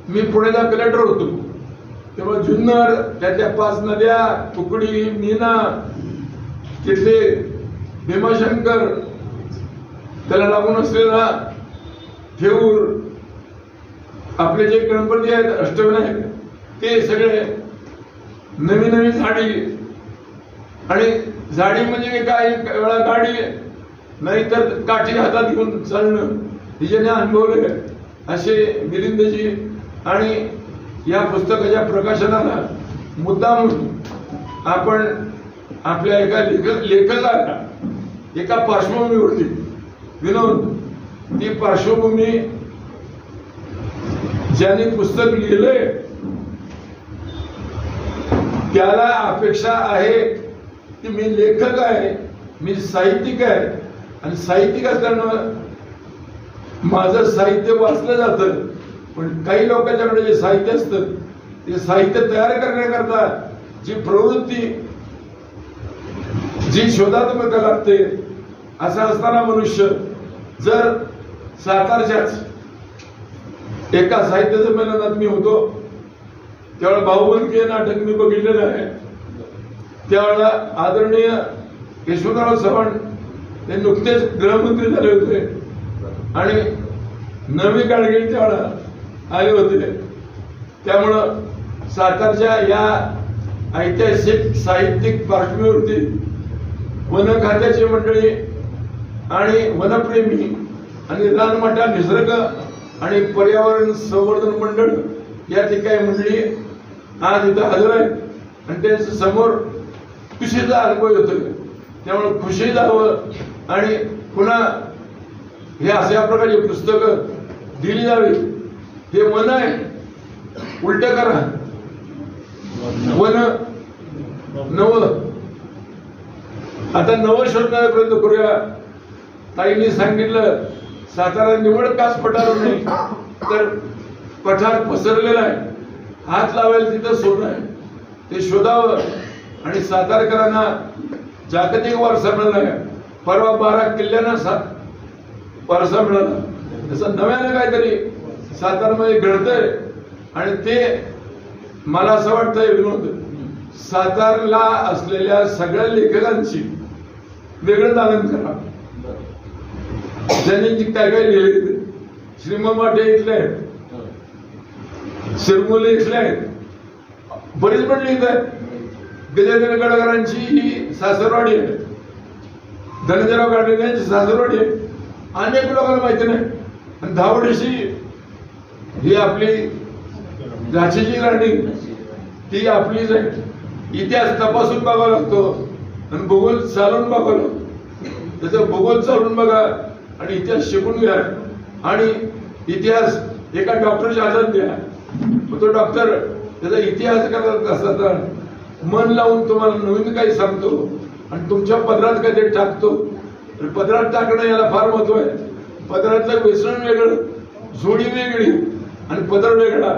मी पुण्याचा कलेक्टर होतो तेव्हा जुन्नर, त्याच्या 5 नद्या, कुकडी, मीना, तिथले भीमाशंकर, त्याला लागून असलेला थेऊर, आपले जे गणपती आहेत अष्टविनायक, ते सगळे नवीन नवीन झाडी. आणि झाडी म्हणजे काय, वेळा गाडी नाहीतर काठी हातात घेऊन चालणं, हे ज्याने अनुभवले असे मिलिंदजी. आणि या पुस्तकाच्या प्रकाशनाला मुद्दाम आपण आपल्या एका लेखकाला एका पार्श्वभूमीवरती विनोद, ती पार्श्वभूमी ज्यांनी पुस्तक लिहिलंय त्याला अपेक्षा आहे की मी लेखक आहे, मी साहित्यिक आहे आणि साहित्यिक असल्यानं माझं साहित्य वाचलं जातं. पण काही लोकांच्याकडे जे साहित्य असतं ते साहित्य तयार करण्याकरता जी प्रवृत्ती, जी शोधात्मक लागते, असं असताना मनुष्य जर सातारच्याच एका साहित्य संमेलनात मी होतो त्यावेळेला बाहुबली हे नाटक मी बघितलेलं आहे. त्यावेळेला आदरणीय यशवंतराव चव्हाण हे नुकतेच गृहमंत्री झाले होते आणि नवी गाडगिरी त्यावेळेला आले होते. त्यामुळं सातारच्या या ऐतिहासिक साहित्यिक पार्श्वभूमीवरती वन खात्याची मंडळी आणि वनप्रेमी आणि रानमाटा निसर्ग आणि पर्यावरण संवर्धन मंडळ या ठिकाणी मंडळी आज इथं हजर आहेत आणि त्यांच्या समोर खुशीचा अनुभव येतोय. त्यामुळे खुशी जावं आणि पुन्हा हे अशा प्रकारची पुस्तकं दिली जावी. हे मन आहे, उलट करा, वन नव. आता नवं शोधण्याचा प्रयत्न करूया. ताईंनी सांगितलं सातारा निवड काच पठार नाही तर पठार पसरलेला आहे, हात लावायला तिथं सोनं आहे, ते शोधावं. आणि सातारकरांना जागतिक वारसा मिळाला. परवा 12 किल्ल्यांना वारसा मिळाला. तसं नव्यानं काहीतरी सातारमध्ये घडतंय आणि ते मला असं वाटतंय विनोद, सातारला असलेल्या सगळ्या लेखकांची वेगळं दालन करा. ज्यांनी काय काय लिहिले, श्रीमंत माटे इथले आहेत, सिरमोले इथले आहेत, बरीच पण लिहित आहेत. गजेंद्र गडकरांची ही सासरवाडी आहे, धनंजयराव गाडगे यांची सासरवाडी आहे, अनेक लोकांना माहिती नाही. आणि धावडीशी ही आपली झाशीची राणी ती आपलीच आहे. इतिहास तपासून बघावा लागतो आणि भूगोल चालून बघावं लागतो. त्याचा भूगोल चालून बघा आणि इतिहास शिकून घ्या. आणि इतिहास एका डॉक्टरच्या हातात द्या. तो डॉक्टर त्याचा इतिहास करत असताना मन लावून तुम्हाला नवीन काही सांगतो आणि तुमच्या पदरात काहीतरी टाकतो. पदरात टाकणं याला फार महत्व आहे. पदरातलं व्यसन वेगळं, जोडी वेगळी आणि पदर वेगळा,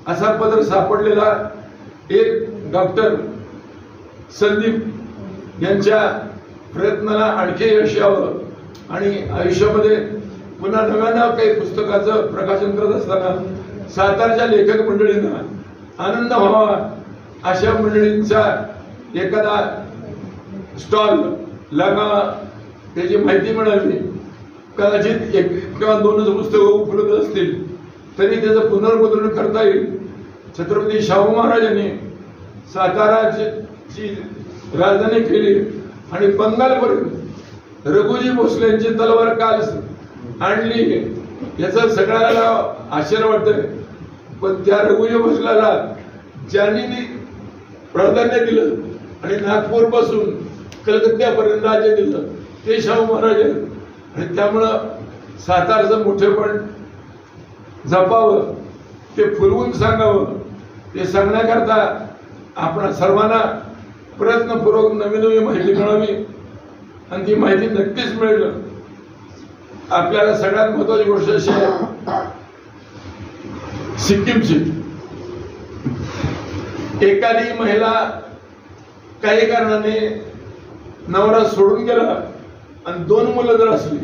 असा पदर सापडलेला एक डॉक्टर संदीप यांच्या प्रयत्नाला आणखी यश यावं आणि आयुष्यामध्ये पुन्हा नव्यानं काही पुस्तकाचं प्रकाशन करत असताना सातारच्या लेखक मंडळींना आनंद व्हावा, अशा मंडळींचा एखादा स्टॉल लागावा, त्याची माहिती मिळावी. कदाचित 1 किंवा 2 पुस्तकं उपलब्ध असतील तरी त्याचं पुनर्मुद्रण करता येईल. छत्रपती शाहू महाराजांनी साताराची राजधानी केली आणि बंगालपर्यंत रघुजी भोसले यांची तलवार काल आणली, याचा सगळ्याला आश्चर्य वाटतंय. पण त्या रघुजी भोसल्याला ज्यांनी प्राधान्य दिलं आणि नागपूर पासून कलकत्त्यापर्यंत राज्य दिलं ते शाहू महाराज आहेत. आणि त्यामुळं सातारचं मोठेपण जपावं, ते फुलवून सांगावं. ते सांगण्याकरता आपण सर्वांना प्रयत्नपूर्वक नवीन नवीन माहिती मिळावी आणि ती माहिती नक्कीच मिळेल. आपल्याला सगळ्यात महत्वाची गोष्ट अशी आहे, सिक्कीमची एखादी महिला काही कारणाने नवरा सोडून गेला आणि 2 मुलं जर असली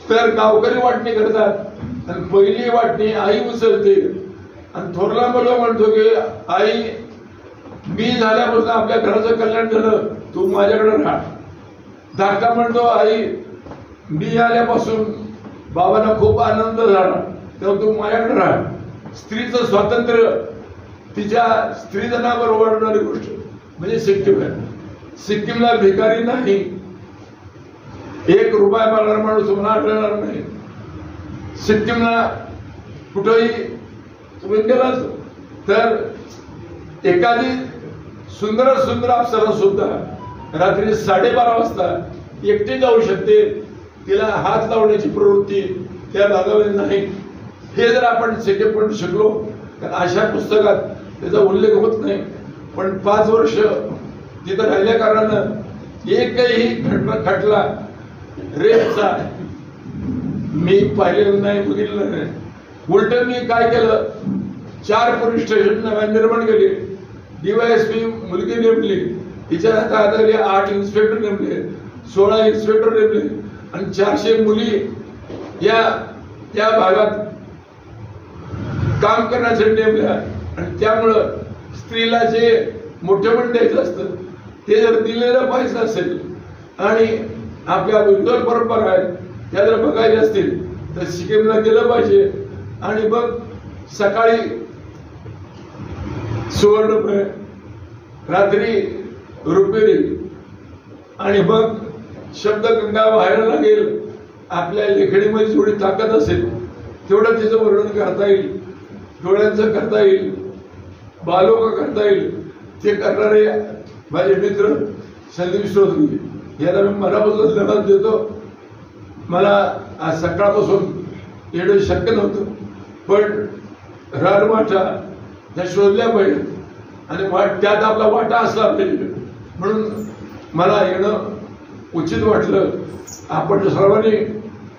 तर गावकरी वाटणी करतात आणि पहिली वाटणी आई उचलते आणि थोरला मुलगा म्हणतो की आई मी झाल्यापासून आपल्या घराचं कल्याण झालं, तू माझ्याकडे राहा. धाकटा म्हणतो आई मी आल्यापासून बाबांना खूप आनंद झाला, तेव्हा तू माझ्याकडे राहा. स्त्रीचं स्वातंत्र्य तिच्या स्त्रीधनावर वाढवणारी गोष्ट म्हणजे सिक्कीम आहे. सिक्कीमला भिकारी नाही, 1 रुपया मागणारा माणूस तुम्हाला आढळणार नाही. सिक्कीमला कुठेही तुम्ही गेलात तर एखादी सुंदर सुंदर अप्सरा सुद्धा रात्री 12:30 वाजता एकटी जाऊ शकते. तिला हात लावण्याची प्रवृत्ती त्या भागामध्ये नाही. हे जर आपण सिक्कीम शिकलो तर अशा पुस्तकात त्याचा उल्लेख होत नाही. पण 5 वर्ष तिथं राहिल्या कारणानं एकही खटला रेपचा मी पाहिलेलं नाही, बघितलं नाही. उलट मी काय केलं, 4 पोलीस स्टेशन नव्याने निर्माण केले. DYSP मुलगी नेमली, तिच्या हाताखाली 8 इन्स्पेक्टर नेमले, 16 इन्स्पेक्टर नेमले आणि 400 मुली या भागात काम करण्यासाठी नेमल्या. आणि त्यामुळं स्त्रीला जे मोठेपण द्यायचं असतं ते जर दिलेलं पाहिजे असेल आणि आपल्या उज्ज्वल परंपरा आहेत त्या जर बघायच्या असतील तर सिक्कीमला गेलं पाहिजे. आणि मग सकाळी सुवर्णमय रात्री रुपेरी आणि मग शब्दगंगा व्हायला लागेल. आपल्या लेखणीमध्ये जेवढी ताकद असेल तेवढं तिचं वर्णन करता येईल, डोळ्यांचं करता येईल, बालोक करता येईल. ते करणारे माझे मित्र संदीप श्रोत्री याला मी मनापासून धन्यवाद देतो. मला आज सकाळपासून येणं शक्य नव्हतं, पण रानवाटा त्या शोधल्या पाहिजे आणि त्यात आपला वाटा असला पाहिजे म्हणून मला येणं उचित वाटलं. आपण सर्वांनी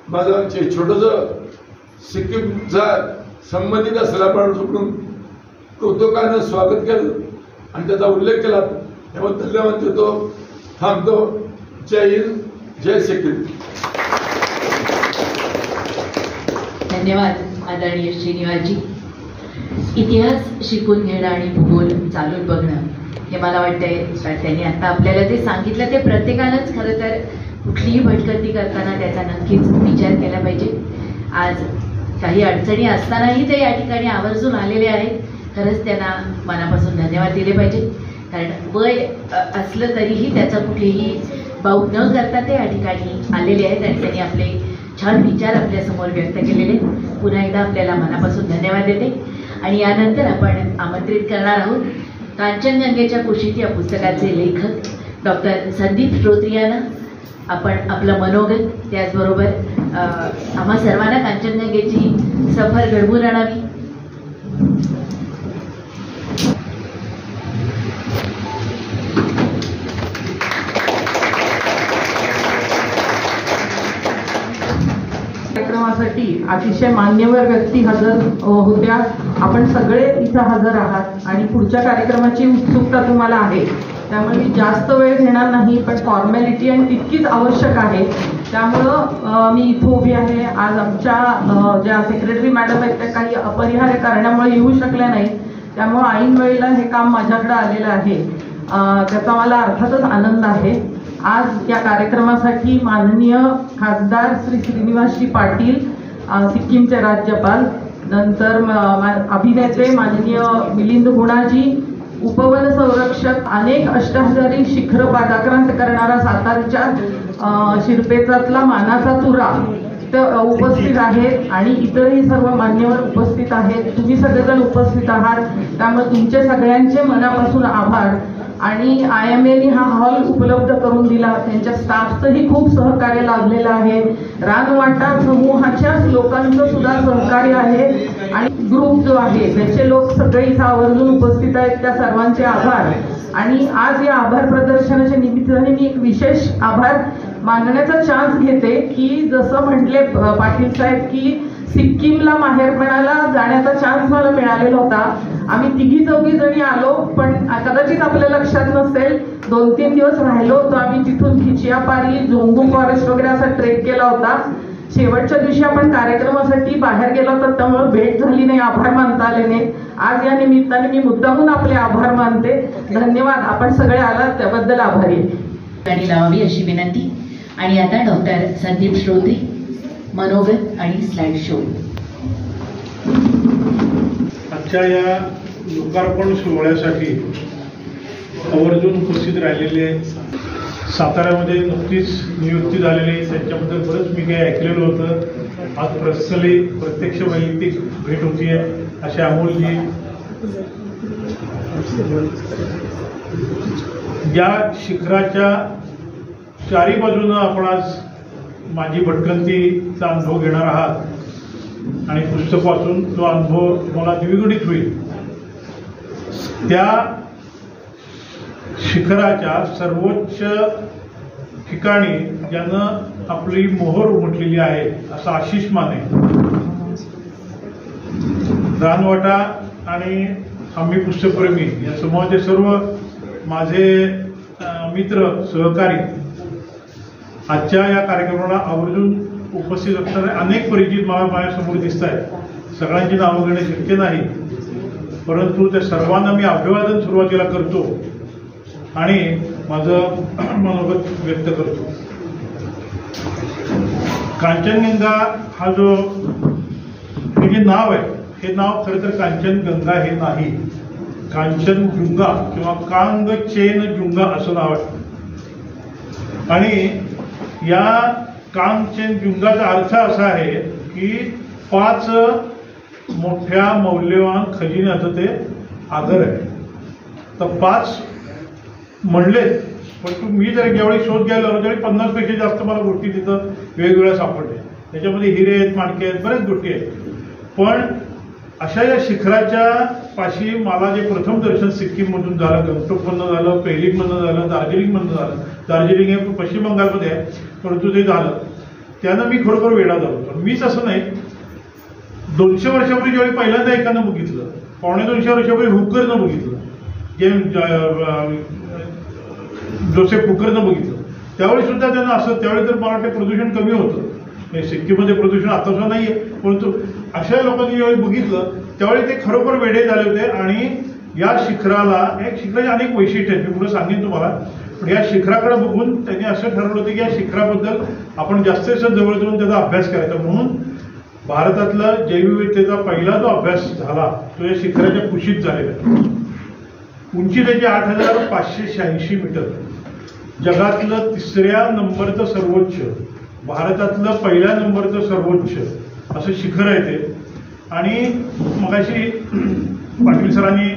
माझं छोटंसं सिक्कीमचा संबंधित असलेला म्हणून कौतुकानं स्वागत केलं आणि त्याचा उल्लेख केला त्याबद्दल धन्यवाद देतो. थांबतो. जय हिंद, जय सिक्कीम. धन्यवाद आदरणीय श्रीनिवासजी. इतिहास शिकून घेणं आणि भूगोल चालून बघणं हे मला वाटतंय त्यांनी आता आपल्याला जे सांगितलं ते प्रत्येकानंच खरं तर कुठलीही भटकंती करताना त्याचा नक्कीच विचार केला पाहिजे. आज काही अडचणी असतानाही ते या ठिकाणी आवर्जून आलेले आहेत. खरंच त्यांना मनापासून धन्यवाद दिले पाहिजे, कारण वय असलं तरीही त्याचा कुठेही बाऊ न करता ते या ठिकाणी आलेले आहेत आणि त्यांनी आपले छान विचार आपल्यासमोर व्यक्त केलेले. पुन्हा एकदा आपल्याला मनापासून धन्यवाद देते आणि यानंतर आपण आमंत्रित करणार आहोत कांचनगंगेच्या कुशीत या पुस्तकाचे लेखक डॉक्टर संदीप श्रोत्री यांना. आपण आपलं मनोगत त्याचबरोबर आम्हा सर्वांना कांचनगंगेची सफर घडवून आणावी. कार्यक्रमासाठी अतिशय मान्यवर व्यक्ती हजर होत्या. आपण सगळे इथं हजर आहात आणि पुढच्या कार्यक्रमाची उत्सुकता तुम्हाला आहे, त्यामुळे मी जास्त वेळ घेणार नाही, पण फॉर्मॅलिटी आणि तितकीच आवश्यक आहे. त्यामुळं मी इथं उभी आहे. आज आमच्या ज्या सेक्रेटरी मॅडम आहेत त्या काही अपरिहार्य कारणामुळे येऊ शकल्या नाही, त्यामुळं ऐन वेळेला हे काम माझ्याकडे आलेलं आहे. त्याचा मला अर्थातच आनंद आहे. आज या कार्यक्रमासाठी माननीय खासदार श्री श्रीनिवासजी पाटील, सिक्कीमचे राज्यपाल, नंतर अभिनेते माननीय मिलिंद गुणाजी, उपवन संरक्षक, अनेक अष्टहजारी शिखर पादाक्रांत करणारा सातारच्या शिरपेचातला मानाचा तुरा उपस्थित आहेत आणि इतरही सर्व मान्यवर उपस्थित आहेत. तुम्ही सगळेजण उपस्थित आहात, त्यामुळे तुमचे सगळ्यांचे मनापासून आभार. आणि IMAने हा हॉल उपलब्ध करून दिला, त्यांच्या स्टाफचंही खूप सहकार्य लाभलेलं आहे. रानवाटा समूहाच्याच लोकांचं सुद्धा सहकार्य आहे आणि ग्रुप जो आहे त्याचे लोक सगळे इथं आवर्जून उपस्थित आहेत, त्या सर्वांचे आभार. आणि आज या आभार प्रदर्शनाच्या निमित्ताने मी एक विशेष आभार मानण्याचा चान्स घेते की जसं म्हटले पाटील साहेब की सिक्कीमला माहेरपणाला जाण्याचा चान्स मला मिळालेला होता. आम्ही तिघी चौघी जणी आलो, पण कदाचित आपल्या लक्षात नसेल 2-3 दिवस राहिलो होतो आम्ही. तिथून खिचियापारी, जोंगू फॉरेस्ट वगैरे असा ट्रेक केला होता. शेवटच्या दिवशी आपण कार्यक्रमासाठी बाहेर गेलो होतो, त्यामुळे भेट झाली नाही, आभार मानता आले नाही. आज या निमित्ताने मी मुद्दामून आपले आभार मानते. धन्यवाद. आपण सगळे आलात त्याबद्दल आभारी. गाणी लावावी अशी विनंती. आणि आता डॉक्टर संदीप श्रोत्री, मनोगत आणि स्लाइड शो. आजच्या या लोकार्पण सोहळ्यासाठी आवर्जून उपस्थित राहिलेले, साताऱ्यामध्ये नुकतीच नियुक्ती झालेली, त्यांच्याबद्दल बरंच मी काही ऐकलेलं होतं. आज पर्सनली प्रत्यक्ष वैयक्तिक भेट होतीये असे अमोलजी, या शिखराच्या चारी बाजूनं आपण आज माझी भटकंतीचा अनुभव घेणार आहात आणि पुस्तक वाचून तो अनुभव तुम्हाला द्विगुणित होईल. त्या शिखराच्या सर्वोच्च ठिकाणी ज्यानं आपली मोहर उमटलेली आहे असं आशिष माने, रानवाटा आणि आम्ही पुस्तकप्रेमी या समूहाचे सर्व माझे मित्र सहकारी आजच्या या कार्यक्रमाला आवर्जून उपस्थित असणारे अनेक परिचित मला माझ्यासमोर दिसत आहेत. सगळ्यांची नावं घेणे शक्य नाही, परंतु त्या सर्वांना मी अभिवादन सुरुवातीला करतो आणि माझं मनोगत व्यक्त करतो. कांचनगंगा हा जो हे जे नाव आहे, हे नाव खरं तर कांचनगंगा हे नाही, कांचनजुंगा किंवा कांगचेनजुंगा असं नाव आहे. आणि या कांगचेनजुंगाचा अर्थ असा आहे की 5 मोठ्या मौल्यवान खजिन्याचं ते आगर आहे. तर 5 म्हणलेत, पण मी जर ज्यावेळी शोध घ्यायला लागलो त्यावेळी 50 पेक्षा जास्त मला गोष्टी तिथं वेगवेगळ्या सापडल्या. त्याच्यामध्ये हिरे आहेत, माणके आहेत, बऱ्याच गोष्टी आहेत. पण अशा या शिखराच्या पाशी मला जे प्रथम दर्शन सिक्कीममधून झालं, गंगटोकमधनं झालं, पेलिंगमधनं झालं, दार्जिलिंगमधनं झालं. दार्जिलिंग हे पश्चिम बंगालमध्ये आहे, परंतु ते झालं त्यानं मी खरोखर वेडा झालो. पण मीच असं नाही, 200 वर्षापूर्वी ज्यावेळी पहिल्यांदा एकानं बघितलं, 250 वर्षापूर्वी हुकरनं बघितलं, जे जोसेफ हुकरनं बघितलं, त्यावेळी सुद्धा त्यांना असं, त्यावेळी तर मला वाटतं प्रदूषण कमी होतं. सिक्कीममध्ये प्रदूषण आताचं नाहीये, परंतु अशा लोकांनी ज्यावेळी बघितलं त्यावेळी ते खरोखर वेडे झाले होते. आणि या शिखराला, एक शिखराची अनेक वैशिष्ट्य आहेत, मी पुढे सांगेन तुम्हाला. पण या शिखराकडे बघून त्यांनी असं ठरवलं होतं की या शिखराबद्दल आपण जास्तीत जास्त जवळ जाऊन त्याचा अभ्यास करायचा. म्हणून भारतातला जैवविविधतेचा पहिला जो अभ्यास झाला तो या शिखराच्या कुशीत झालेला आहे. उंची त्याची 8,586 मीटर, जगातलं 3ऱ्या नंबरचं सर्वोच्च, भारतातलं 1ल्या नंबरचं सर्वोच्च असं शिखर आहे ते. आणि मगाशी पाटील सरांनी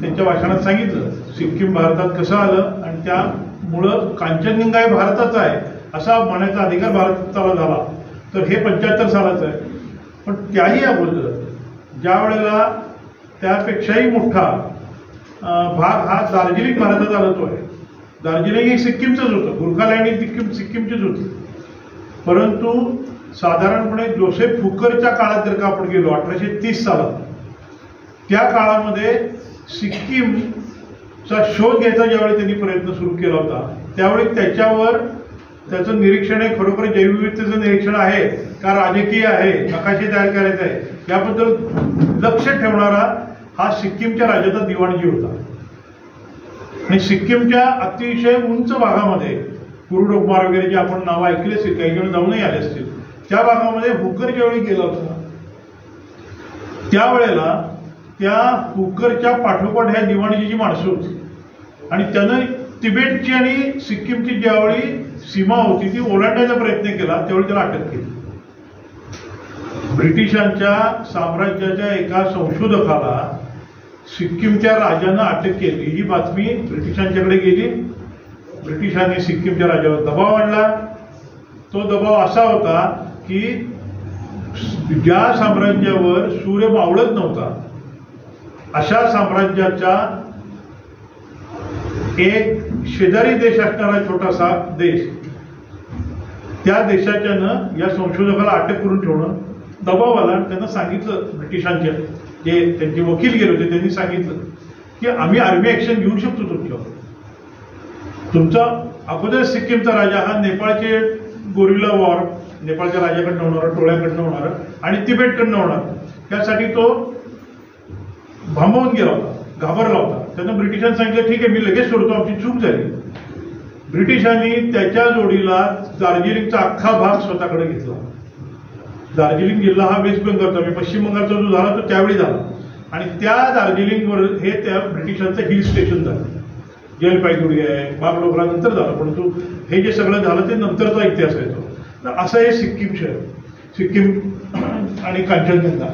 त्यांच्या भाषणात सांगितलं सिक्कीम भारतात कसं आलं आणि त्यामुळं कांचनजंगा हे भारताचं आहे असा म्हणायचा अधिकार भारताला झाला. तर हे 75 सालाचं आहे. पण त्याही अगोदर ज्या वेळेला त्यापेक्षाही मोठा भाग हा दार्जिलिंग भारतात आला तो आहे. दार्जिलिंग हे सिक्कीमचंच होतं, गुरखालँड ही सिक्कीमचीच होती. परंतु साधारणपणे जोसेफ हुकरच्या काळात जर का आपण गेलो 1830 सालात, त्या काळामध्ये सिक्कीमचा शोध घ्यायचा ज्यावेळी त्यांनी प्रयत्न सुरू केला होता त्यावेळी त्याच्यावर त्याचं निरीक्षण हे खरोखर जैवविविधतेचं निरीक्षण आहे का राजकीय आहे, नकाशे तयार करायचे आहे, याबद्दल लक्ष ठेवणारा हा सिक्कीमच्या राजाचा दिवाणजी होता. आणि सिक्कीमच्या अतिशय उंच भागामध्ये कुरुडोकमार वगैरे जे आपण नावं ऐकले असतील, काही जण जाऊनही आले असतील, त्या भागामध्ये हुकर ज्यावेळी गेला होता त्यावेळेला त्या हुकरच्या पाठोपाठ ह्या दिवाणजीची माणसं होती. आणि त्यानं तिबेटची आणि सिक्कीमची ज्यावेळी सीमा होती ती ओलांडण्याचा प्रयत्न केला त्यावेळी त्याला अटक केली. ब्रिटिशांच्या साम्राज्याच्या एका संशोधकाला सिक्कीमच्या राजानं अटक केली. ही बातमी ब्रिटिशांच्याकडे गेली. ब्रिटिशांनी सिक्कीमच्या राजावर दबाव आणला. तो दबाव असा होता की ज्या साम्राज्यावर सूर्य मावळत नव्हता अशा साम्राज्याचा एक शेजारी देश असणारा छोटासा देश, त्या देशाच्यानं या संशोधकाला अटक करून ठेवणं, दबाव आला. आणि त्यांना सांगितलं, ब्रिटिशांच्या जे त्यांचे वकील गेले होते त्यांनी सांगितलं की आम्ही आर्मी ऍक्शन घेऊ शकतो तुमच्यावर. तुमचा अगोदर सिक्कीमचा राजा हा नेपाळचे गोरिल्ला वॉर, नेपाळच्या राजाकडनं होणारा, टोळ्याकडनं होणारा आणि तिबेटकडनं होणार, त्यासाठी तो भांबवून गेला होता, घाबरला होता. त्यानं ब्रिटिशांनी सांगितलं ठीक आहे मी लगेच सोडतो, आमची चूक झाली. ब्रिटिशांनी त्याच्या जोडीला दार्जिलिंगचा अख्खा भाग स्वतःकडे घेतला. दार्जिलिंग जिल्हा हा वेस्ट बेंगॉलचा, पश्चिम बंगालचा जो झाला तो त्यावेळी झाला. आणि त्या दार्जिलिंगवर हे त्या ब्रिटिशांचं हिल स्टेशन झालं. जलपाईगुडी आहे, बागडोगरा नंतर झालं, परंतु हे जे सगळं झालं ते नंतरचा इतिहास आहे तो. तर असं हे सिक्कीम शहर, सिक्कीम आणि कांचनजंगा